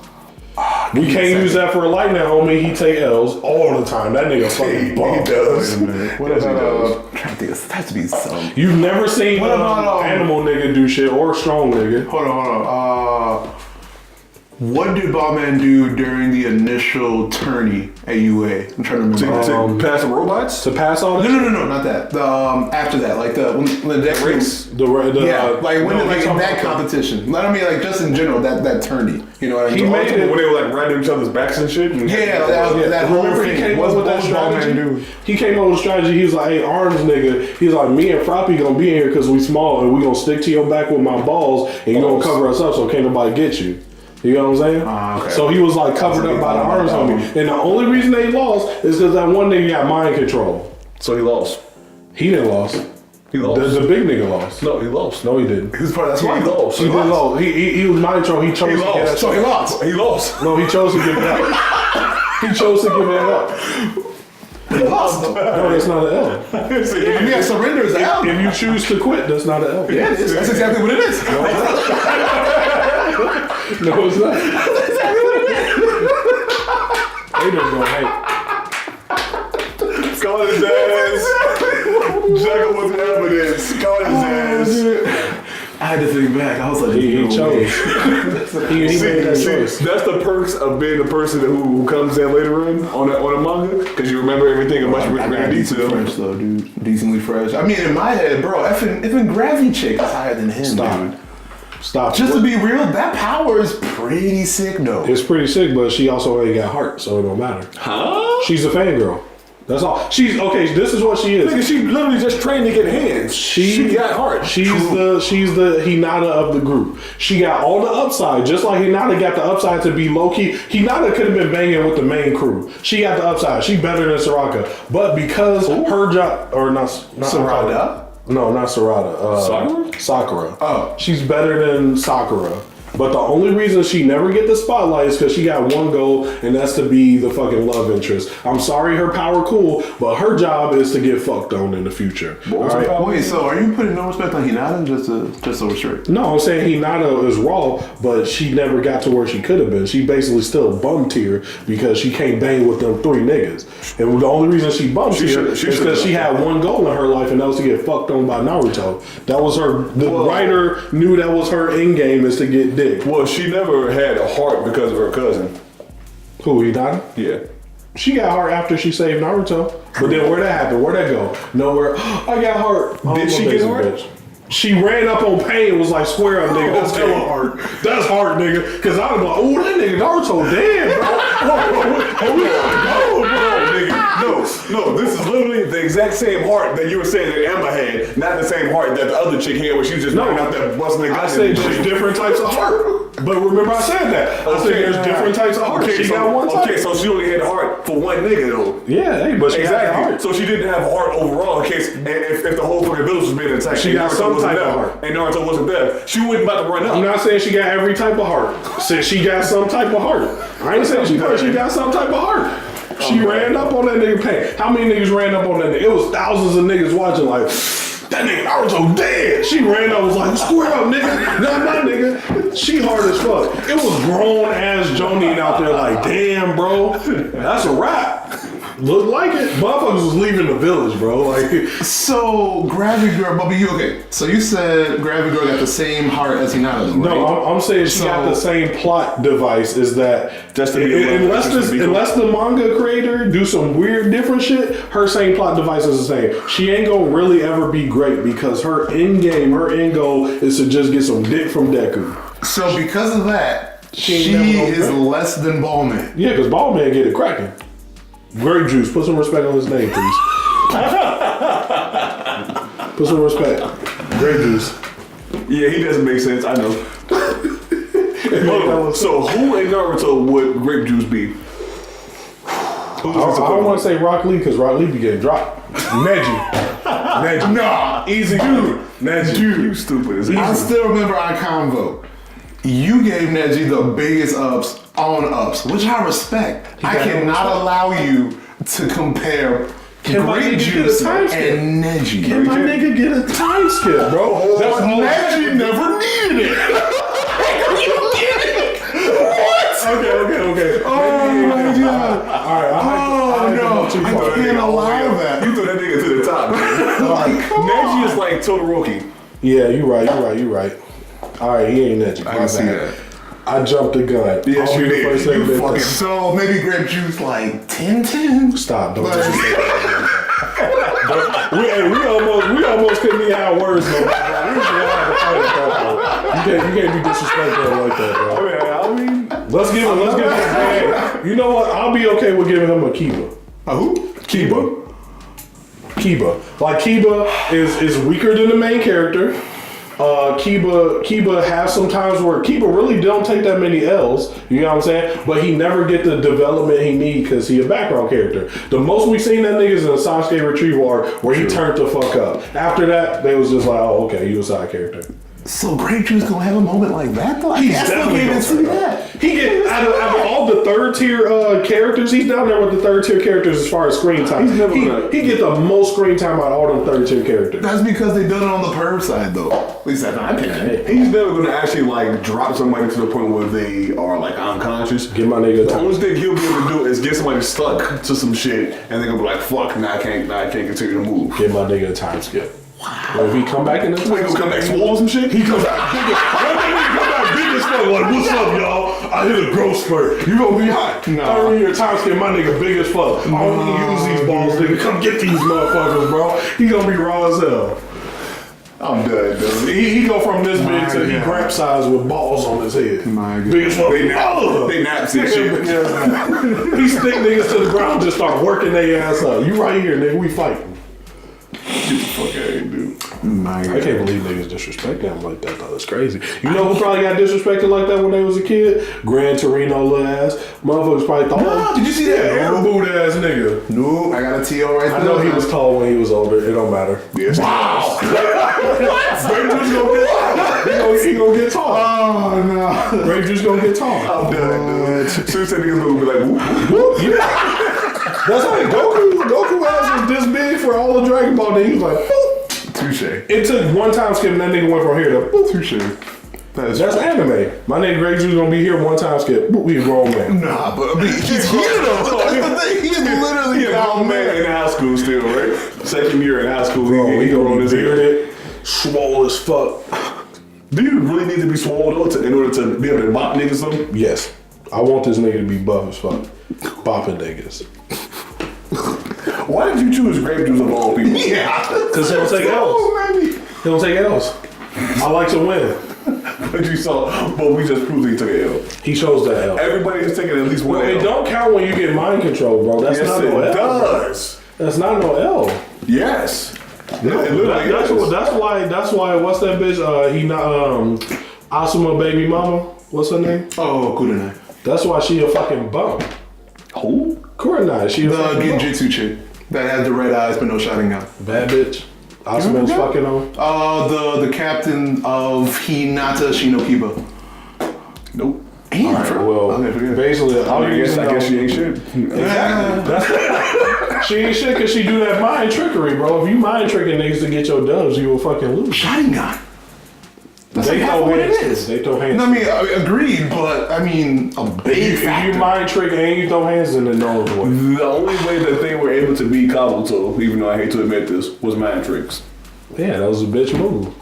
We can't use that for a light now, homie. He take L's all the time. That nigga fucking bum. He does. what Yes, he about does. I'm trying to think it has to be some. You've never seen What about, animal nigga do shit or strong nigga. Hold on. What did Ballman do during the initial tourney at UA? I'm trying to remember. To pass the robots? To pass all that? No, not that. The after that, like when the deck Race? The yeah, like when no, like he's in talking that about competition. I mean, like just in general, that tourney. You know what I mean? He made it. When they were like riding each other's backs and shit? And Yeah, that whole Remember he thing. came What's up with that Ballman strategy? do? He came up with a strategy. He was like, hey, arms nigga. He's like, me and Froppy gonna be in here because we small and we gonna stick to your back with my balls and you gonna cover us up so can't nobody get you. You know what I'm saying? Okay. So he was like covered up by the arms on me. And the only reason they lost is because that one nigga got mind control. So he lost. He didn't lost. He lost. The big nigga lost. No, he lost. No, he didn't. He was part of that squad. He lost. He didn't lose. He was mind control. He chose He to get lost. that. So he lost. He lost. No, he chose to give it up. He chose to give it up. He lost though. No, that's not an L. Yeah, surrender is out. If you choose to quit, that's not an L. Yeah, it is. That's exactly what it is. No, it's not. Haters gonna hate. Call his ass. Jugguh with evidence. Call his ass. I had to think back. I was like, He no chose. way. He made that See, choice. that's the perks of being the person who comes in later in on a manga, because you remember everything in much I got greater decent detail. fresh though, dude. Decently fresh. I mean, in my head, bro, even Gravy Chick is higher than him, Stop. dude. Stop. Just to be real, that power is pretty sick, though. It's pretty sick, but she also ain't got heart, so it don't matter. Huh? She's a fangirl. That's all. She's okay. This is what she is. Nigga, she literally just trained to get hands. She got heart. She's the Hinata of the group. She got all the upside, just like Hinata got the upside to be low key. Hinata could have been banging with the main crew. She got the upside. She better than Soraka, but because her job or not Sarada? No, not Sarada. Sakura. Oh. She's better than Sakura. But the only reason she never get the spotlight is because she got one goal, and that's to be the fucking love interest. I'm sorry, her power cool, but her job is to get fucked on in the future. All right? Wait, so are you putting no respect on Hinata just so we're straight? No, I'm saying Hinata is raw, but she never got to where she could have been. She basically still bum tier because she can't bang with them 3 niggas. And the only reason she bum tier is because she had one goal in her life, and that was to get fucked on by Naruto. That was her. The writer knew that was her end game is to get dick. Well, she never had a heart because of her cousin. Who, Hinata? Yeah. She got heart after she saved Naruto. But then where'd that happen? Where'd that go? Nowhere. I got heart. Did she get heart? She ran up on pain and was like, square up, nigga. That's hella heart. That's heart, nigga. Because I was like, oh, that nigga Naruto dead, bro. We gotta go, bro. Nigga, no, this is literally the exact same heart that you were saying that Emma had, not the same heart that the other chick had where she was just knocking out that busting nigga. I said there's different types of heart. But remember I said that. I said there's different types of heart. Okay, She got one type. Okay, so she only had a heart for one nigga though. Yeah, hey, but she got Exactly. heart. So she didn't have a heart overall in case if the whole fucking village was being attacked. She and got Naruto some wasn't type of there, heart. and Naruto wasn't there. She wasn't about to run up. I'm not saying she got every type of heart. Said she got some type of heart. I ain't saying she got some type of heart. She ran up on that nigga paint. How many niggas ran up on that nigga? It was thousands of niggas watching like, that nigga Naruto dead. She ran up, was like, square up, nigga. Not my nigga. She hard as fuck. It was grown ass Jonin out there like, damn, bro, that's a wrap. Looked like it. Motherfuckers was leaving the village, bro. Like, so Gravity Girl, Bubby, you okay? So you said Gravity Girl got the same heart as Hinata, though, right? no, I'm saying she got the same plot device. Is that Just to be unless the manga creator do some weird different shit, her same plot device is the same. She ain't gonna really ever be great because her end game, her end goal is to just get some dick from Deku. So because of that, she never is less than Ballman. Yeah, because Ballman get it cracking. Grape Juice, put some respect on his name, please. Put some respect. Grape Juice. Yeah, he doesn't make sense. I know. So who in Naruto would Grape Juice be? I don't want to say Rock Lee because Rock Lee be getting dropped. Neji. Nah, easy dude. Neji. Dude, you stupid as I hell. still remember our convo. You gave Neji the biggest ups on ups, which I respect. I cannot allow you to compare Grape Juice and Neji. Can my nigga get a time skip, bro? Neji never needed it. Okay. Oh my god. Alright, I can't allow that. You threw that nigga to the top. Neji is like Todoroki. Yeah, you right. Alright, he ain't Neji. I can see that. I jumped the gun. Yes, you did. You fucking. So maybe Grape Juice like 10-10? Stop, don't disrespect we almost couldn't even have words, though. You can't be disrespectful like that, bro. I mean, Let's give him you know what? I'll be okay with giving him a Kiba. A who? Kiba. Like Kiba is weaker than the main character. Kiba has some times where Kiba really don't take that many L's, you know what I'm saying? But he never get the development he need because he a background character. The most we seen that nigga is in a Sasuke retrieval arc where he turned the fuck up. After that, they was just like, oh, okay, you a side character. So Grape Juice gonna have a moment like that though? I still can't even see that. He get out of all the third tier characters, he's down there with the third tier characters as far as screen time. He get the most screen time out of all them third tier characters. That's because they done it on the perv side though. At least that's my opinion. he's never gonna actually like drop somebody to the point where they are like unconscious. Get my nigga. The only thing he'll be able to do is get somebody stuck to some shit, and they're gonna be like, "Fuck, now I can't continue to move." Get my nigga a time skip. Wow. If he come back in the time Wait, he'll come back swole or some shit? He comes out big as fuck. Like, what's up, y'all? I hit a growth spurt. You gonna be hot. Nah. 30 year time skip, my nigga big as fuck. I don't even use these balls, nigga. Come get these motherfuckers, bro. He gonna be raw as hell. I'm done, dude. He go from this big to he Gramps size with balls on his head. My God. Big as fuck. They naps and shit. He stick niggas to the ground, just start working their ass up. You right here, nigga. We fighting. Get the fuck out of here, dude. I can't believe niggas disrespect them like that, though. It's crazy. You know who probably got disrespected like that when they was a kid? Gran Torino little ass. Motherfuckers probably thought, No, did you see that? Air boot ass nigga. No, I got a TO right there. I know he was tall when he was older. It don't matter. Yes. Wow. Grape Juice gonna get tall. He gonna get tall. Oh no. Grape Juice gonna get tall. I'm done, dude. Soon as that nigga's gonna be like, whoop, whoop. That's like Goku ass was this big for all of Dragon Ball. Then he was like, boop. Touche. It took one time skip and that nigga went from here to boop. Touche. That's anime. My nigga Grape Juice gonna be here one time skip. Boop, we a grown man. Nah, but I mean, he's here though. That's the thing. He's literally He a grown man in high school still, right? Second year in high school. Bro, he gonna on be his bearded, swole as fuck. Do you really need to be swole though in order to be able to bop niggas something? Yes. I want this nigga to be buff as fuck. Bopping niggas. Why did you choose Grape Juice of all people? Yeah. Cause he don't take L's. He don't take L's. I like to win. But you saw, but we just proved he took an L. He chose that L. Everybody is taking at least one Well, L. it don't count when you get mind control, bro. That's Yes, not no it L. does. That's not no L. Yes. No, It literally that's is. why. What's that bitch? He not Asuma baby mama. What's her name? Oh, Kurenai. That's why she a fucking bum. Who? Kurenai. She a The fucking bum. Genjutsu chick that has the red eyes but no Sharingan. Bad bitch. Asuma's fucking on. The captain of Hinata Shinokiba. Nope. Damn, Alright, bro. well, Okay, forget it. basically, I guess she ain't shit. Exactly. She ain't shit because she do that mind trickery, bro. If you mind tricking niggas to get your dubs, you will fucking lose. Sharingan. That's They like half throw of what it hands. is. They throw hands. I mean, agreed, but I mean, a big If factor. you mind trick and you throw hands, then the null void. The only way that they were able to beat Kabuto, even though I hate to admit this, was mind tricks. Yeah, that was a bitch move.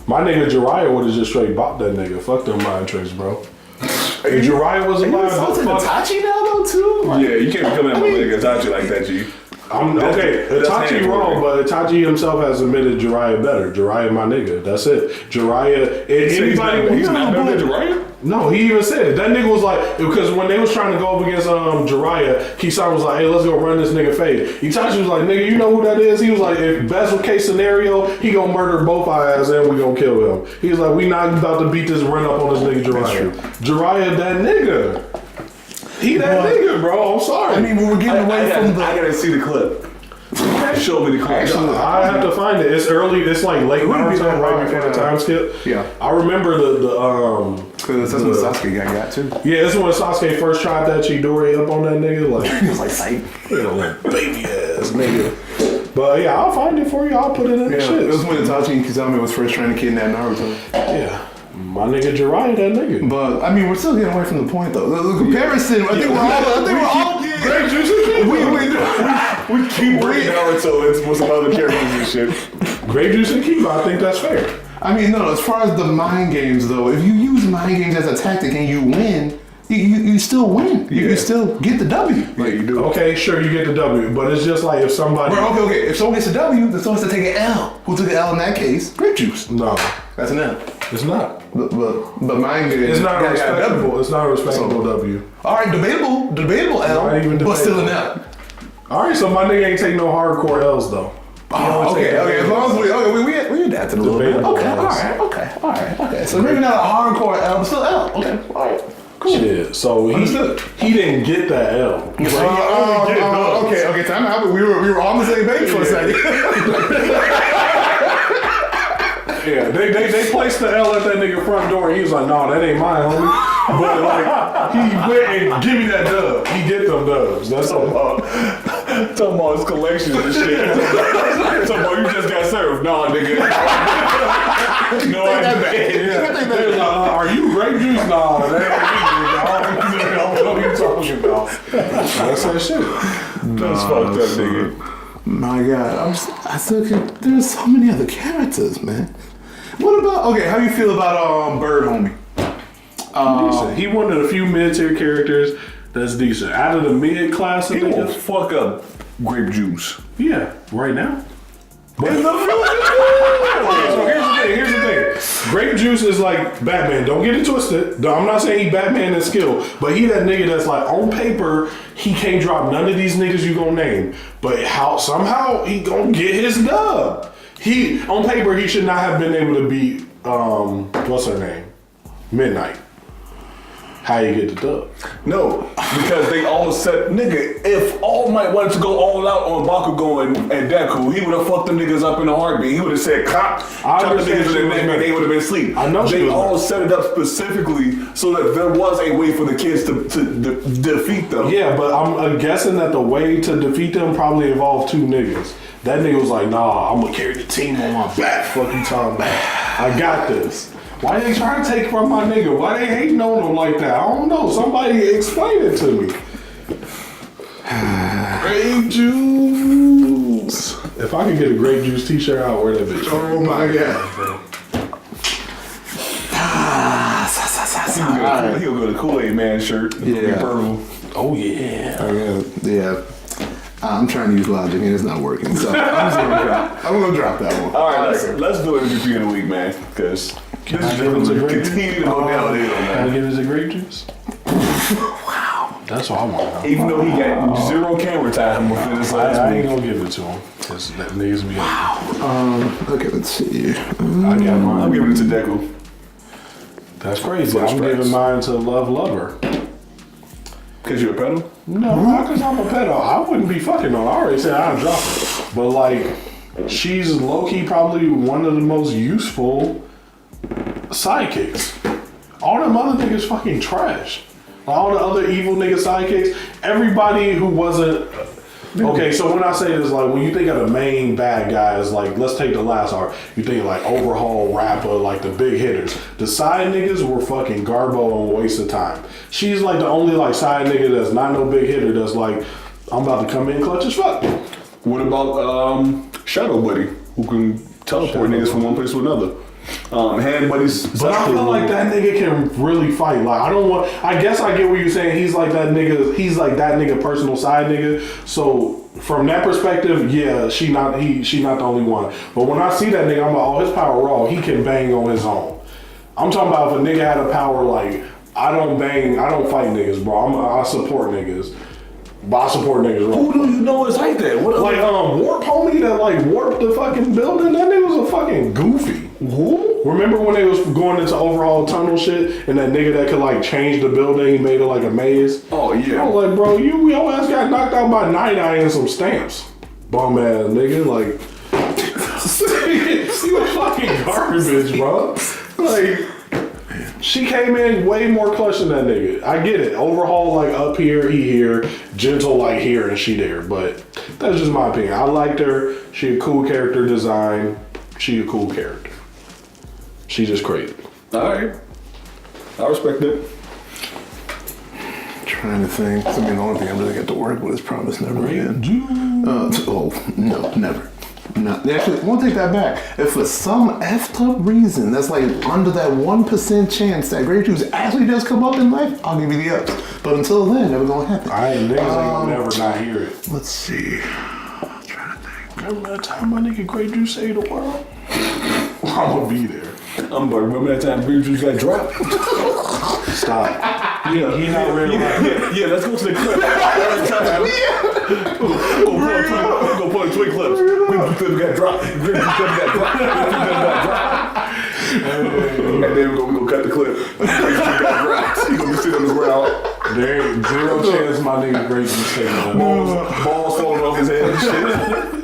My nigga Jiraiya would have just straight bopped that nigga. Fuck them mind tricks, bro. If Jiraiya was Are you alive, insulting fuck. Itachi now, though, too? Like, Yeah, you can't be coming at my nigga Itachi like that, G. Okay, That's Itachi hand wrong, work. but Itachi himself has admitted Jiraiya better. Jiraiya my nigga. That's it. Jiraiya, anybody... He's not better than Jiraiya? No, he even said it. That nigga was like, because when they was trying to go up against Jiraiya, Kisame was like, hey, let's go run this nigga fade. Itachi was like, nigga, you know who that is? He was like, if best case scenario, he gonna murder both our ass and we gonna kill him. He was like, we not about to beat this run up on this nigga Jiraiya. Jiraiya, that nigga. He that nigga, bro. I'm sorry. I mean, when we're getting away from the... I gotta see the clip. Show me the clip. I have to find it. It's early. It's like late Naruto, right before the time skip. Yeah. I remember Because that's when Sasuke got too. Yeah, this is when Sasuke first tried that Chidori up on that nigga. Like, He was like, sight. baby ass nigga. But yeah, I'll find it for you. I'll put it in the Yeah, shit. it was when Itachi and Kisame was first trying to kidnap Naruto. Yeah. My nigga Jiraiya, that nigga. But, I mean, we're still getting away from the point, though. The comparison, I think we're all Great juice. We keep bringing Naruto into with some other characters and shit. Grape juice and Kiba, I think that's fair. I mean, no, as far as the mind games, though, if you use mind games as a tactic and you win, you still win. You still get the W. Yeah, you do. Okay, sure, you get the W, but it's just like if somebody... Okay. If someone gets a W, then someone has to take an L. Who took an L in that case? Grape juice. No, That's an L. it's not. But mind games. It's not a got W. respectable. It's not a respectable W. All right, debatable L, Not even but still an debatable. L. All right, so my nigga ain't take no hardcore L's though. Oh, okay. As long as we adapted a little bit. Debatable Okay, L's. okay. So maybe not a hardcore L, but still L. Okay, all right. Cool. Shit. So Understood. he didn't get that L. Okay. Time out. We were on the same page for a second. Yeah, they placed the L at that nigga front door. And he was like, "No, that ain't mine, homie." But like, he went and give me that dub. He get them dubs. That's all. Talking about his collection and shit. Talking about you just got served. Nah, nigga. No, I didn't. Yeah. They was like, "Are you grape juice?" Nah, that ain't me, nigga. I don't know what you talking about. That's that shit. That's fucked up, nigga. My God, I still can't. There's so many other characters, man. What about? Okay, how you feel about Bird Homie? Decent. He one of the few mid-tier characters that's decent. Out of the mid class of He will niggas, fuck up grape juice. yeah, right now. But In the so here's the thing. Grape Juice is like Batman. Don't get it twisted. I'm not saying he Batman in skill, but he that nigga that's like on paper he can't drop none of these niggas you gonna name, but somehow he gonna get his dub. He on paper he should not have been able to beat what's her name, Midnight. How you get the dub? No, because they all said, nigga, if All Might wanted to go all out on Bakugo and Deku, he would have fucked them niggas up in a heartbeat. He would have said, chop the niggas in and they would have been asleep. I know they all set it up specifically so that there was a way for the kids to defeat them. Yeah, but I'm guessing that the way to defeat them probably involved two niggas. That nigga was like, nah, I'm gonna carry the team on my back. Fuck you talking about? I got this. Why they trying to take from my nigga? Why they hating on him like that? I don't know. Somebody explain it to me. Grape juice. If I could get a grape juice t-shirt, I'll wear that bitch. Oh my God. He'll go to Kool-Aid Man shirt. Yeah. Purple. Oh yeah. Yeah. I'm trying to use logic and it's not working, so I'm gonna drop that one. All right, let's do it MVP of the week, man, because this is continue to go downhill, Can I man. give us a grape juice? Wow. That's all I want. Even though he got zero camera time within this last I ain't week. gonna give it to him. Cause that niggas be Okay, let's see. I got mine. I'm giving it to Deku. That's crazy. First I'm prize. giving mine to Love Lover. Because you're a pedal? No, not because I'm a pedo. I wouldn't be fucking on. I already said I'd drop her. But like, she's low-key probably one of the most useful sidekicks. All them other niggas fucking trash. All the other evil nigga sidekicks, everybody who wasn't. Okay, so when I say this, like, when you think of the main bad guys, like, let's take the last arc, you think like Overhaul, Rapper, like the big hitters. The side niggas were fucking garbo and a waste of time. She's like the only like side nigga that's not no big hitter that's like, I'm about to come in clutch as fuck. What about Shadow Buddy, who can teleport niggas from one place to another? Hand buddies. But I feel like that nigga can really fight. Like, I guess I get what you're saying. He's like that nigga personal side nigga. So from that perspective, yeah, she not the only one. But when I see that nigga, I'm like, oh, his power raw. He can bang on his own. I'm talking about if a nigga had a power like, I don't fight niggas, bro. I support niggas. But I support niggas wrong. Who do you know is like that? What like Warp Homie that like warped the fucking building? That nigga was a fucking goofy. Who? Remember when they was going into overall tunnel shit and that nigga that could like change the building, he made it like a maze? Oh yeah. I was like, bro, your ass got knocked out by Night Eye and some stamps. Bum ass nigga, like you a fucking garbage, bro. Like she came in way more clutch than that nigga. I get it. Overhaul like up here, he here. Gentle like here and she there. But that's just my opinion. I liked her. She a cool character design. She a cool character. She just crazy. Alright. I respect it. Trying to think. I mean, the only thing I really got to work with is Promised Neverland. Oh, no, never. No, actually, I won't take that back. If for some effed up reason that's like under that 1% chance that grape juice actually does come up in life, I'll give you the ups. But until then, never gonna happen. Niggas ain't gonna never not hear it. Let's see. I'm trying to think. Remember that time my nigga Grape Juice saved the world? I'm gonna be there. I'm like, remember that time Bleach Worst got dropped? Stop. Yeah, he not real. Yeah, let's go to the clip. Go pull the twin clips. Bleach Worst got dropped. Bleach Worst got dropped. And then we're gonna cut the clip. Bleach Worst got dropped. He's gonna be sitting on the ground. There ain't zero chance my nigga Grape Juice saved the Balls falling off his head and shit.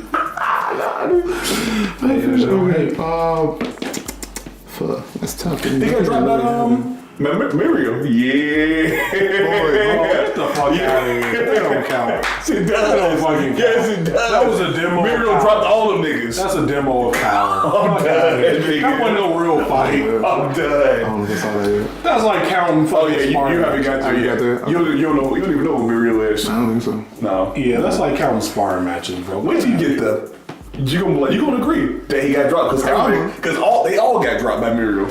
That's tough. He got dropped that Miriam. Yeah. Boy, get the fuck out of here. That don't count. She does. That don't fucking count. Yes, it does. That was a demo. Miriam dropped all them niggas. That's a demo of power. I'm done. That wasn't no real fight. I'm done. That's all that is. That's like counting fucking Oh yeah, you haven't got to you yet. got that? You don't even know what Miriam is. I don't think so. No. Yeah, that's like counting sparring matches, bro. Wait till you get the. You gonna agree that he got dropped because they all got dropped by Miriam.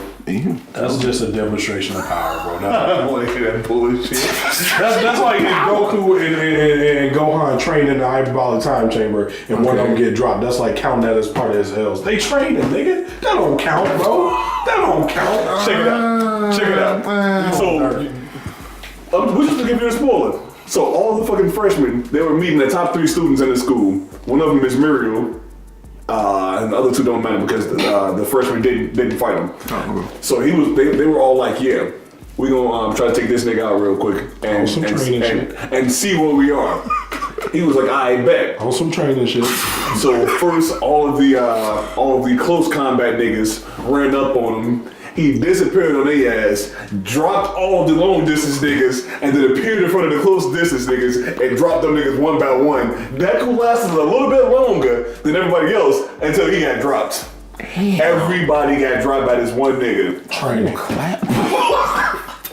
That's just a demonstration of power, bro. I don't want to hear that bullshit. That's like if Goku and Gohan train in the hyperbolic time chamber and one of them get dropped. That's like counting that as part of his L's. They training, nigga. That don't count, bro. That don't count. Check it out. So, we're just gonna give you a spoiler. So all the fucking freshmen, they were meeting the top 3 students in the school. One of them is Muriel. And the other 2 don't matter because the freshman didn't fight him. So they were all like, yeah, we gonna try to take this nigga out real quick and see where we are. He was like, I bet. On some training shit. So first, all of the close combat niggas ran up on him. He disappeared on their ass, dropped all of the long distance niggas, and then appeared in front of the close distance niggas and dropped them niggas one by one. That could lasted a little bit longer than everybody else until he got dropped. Damn. Everybody got dropped by this one nigga. Training.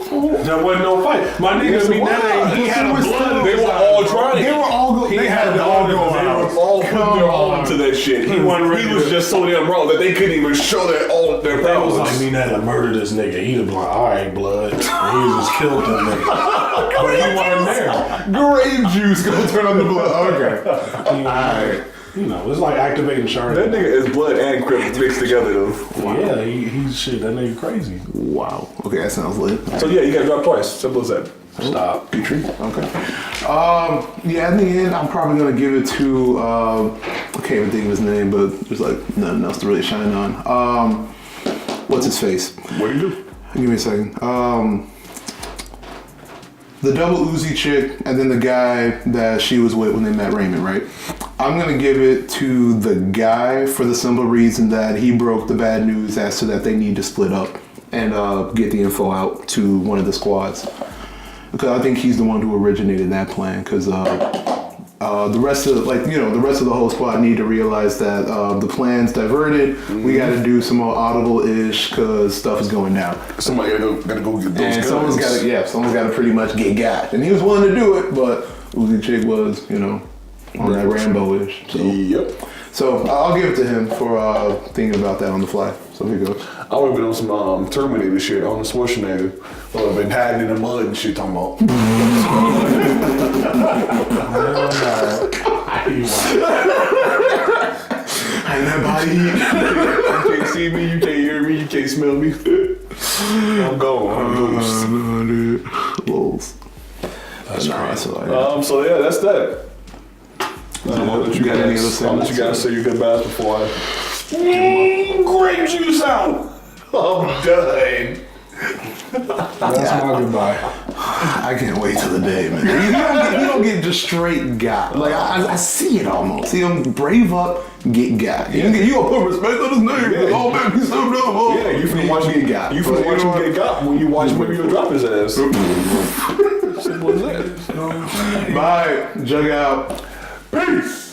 There wasn't no fight. My nigga Mineta, he had a blood. They were all trying. They were all going. They had to all go out. They were all putting their all into that shit. He was just so damn raw that they couldn't even show that all their That powers. was like Mineta murdered this nigga. He'd have been like, all right, blood. And he just killed that nigga. But he wasn't there. Grape juice gonna turn on the blood. Okay. Alright. You know, it's like activating shark. That nigga is blood and Crip mixed together though. Wow. Yeah, he's shit. That nigga crazy. Wow. Okay, that sounds lit. So yeah, you got dropped twice. Simple as that. Stop. Okay. Yeah, in the end, I'm probably gonna give it to I can't even think of his name, but there's like nothing else to really shine on. What's his face? What do you do? Give me a second. The double Uzi chick, and then the guy that she was with when they met Raymond, right? I'm gonna give it to the guy for the simple reason that he broke the bad news as to that they need to split up. and get the info out to one of the squads. Because I think he's the one who originated that plan. Because the rest of the rest of the whole squad need to realize that the plan's diverted. We got to do some more audible-ish because stuff is going down. Somebody gotta go get those And guns. someone's got to pretty much get got. And he was willing to do it, but Uzi Chick was, on that Rambo-ish. So. Yep. So I'll give it to him for thinking about that on the fly. So here goes. I would have been on some Terminator shit on the Schwarzenegger. I would have been hiding in the mud and shit talking about. And that body heat. You can't see me, you can't hear me, you can't smell me. I'm gone. I'm ghost. No, dude. Lols. That's crazy. So yeah, that's that. I'll let you got any other guys say your goodbyes before I grape juice out. I'm done. That's my goodbye. I can't wait till the day, man. You don't get just straight got. Like I see it almost. See him brave up, get got. You gonna put respect on his name. Yeah. Oh man, he's so dumb. Yeah, you finna watch him get got. You finna watch him get got when you watch maybe you'll drop his ass. Simple as that. Bye. Jug out. Peace.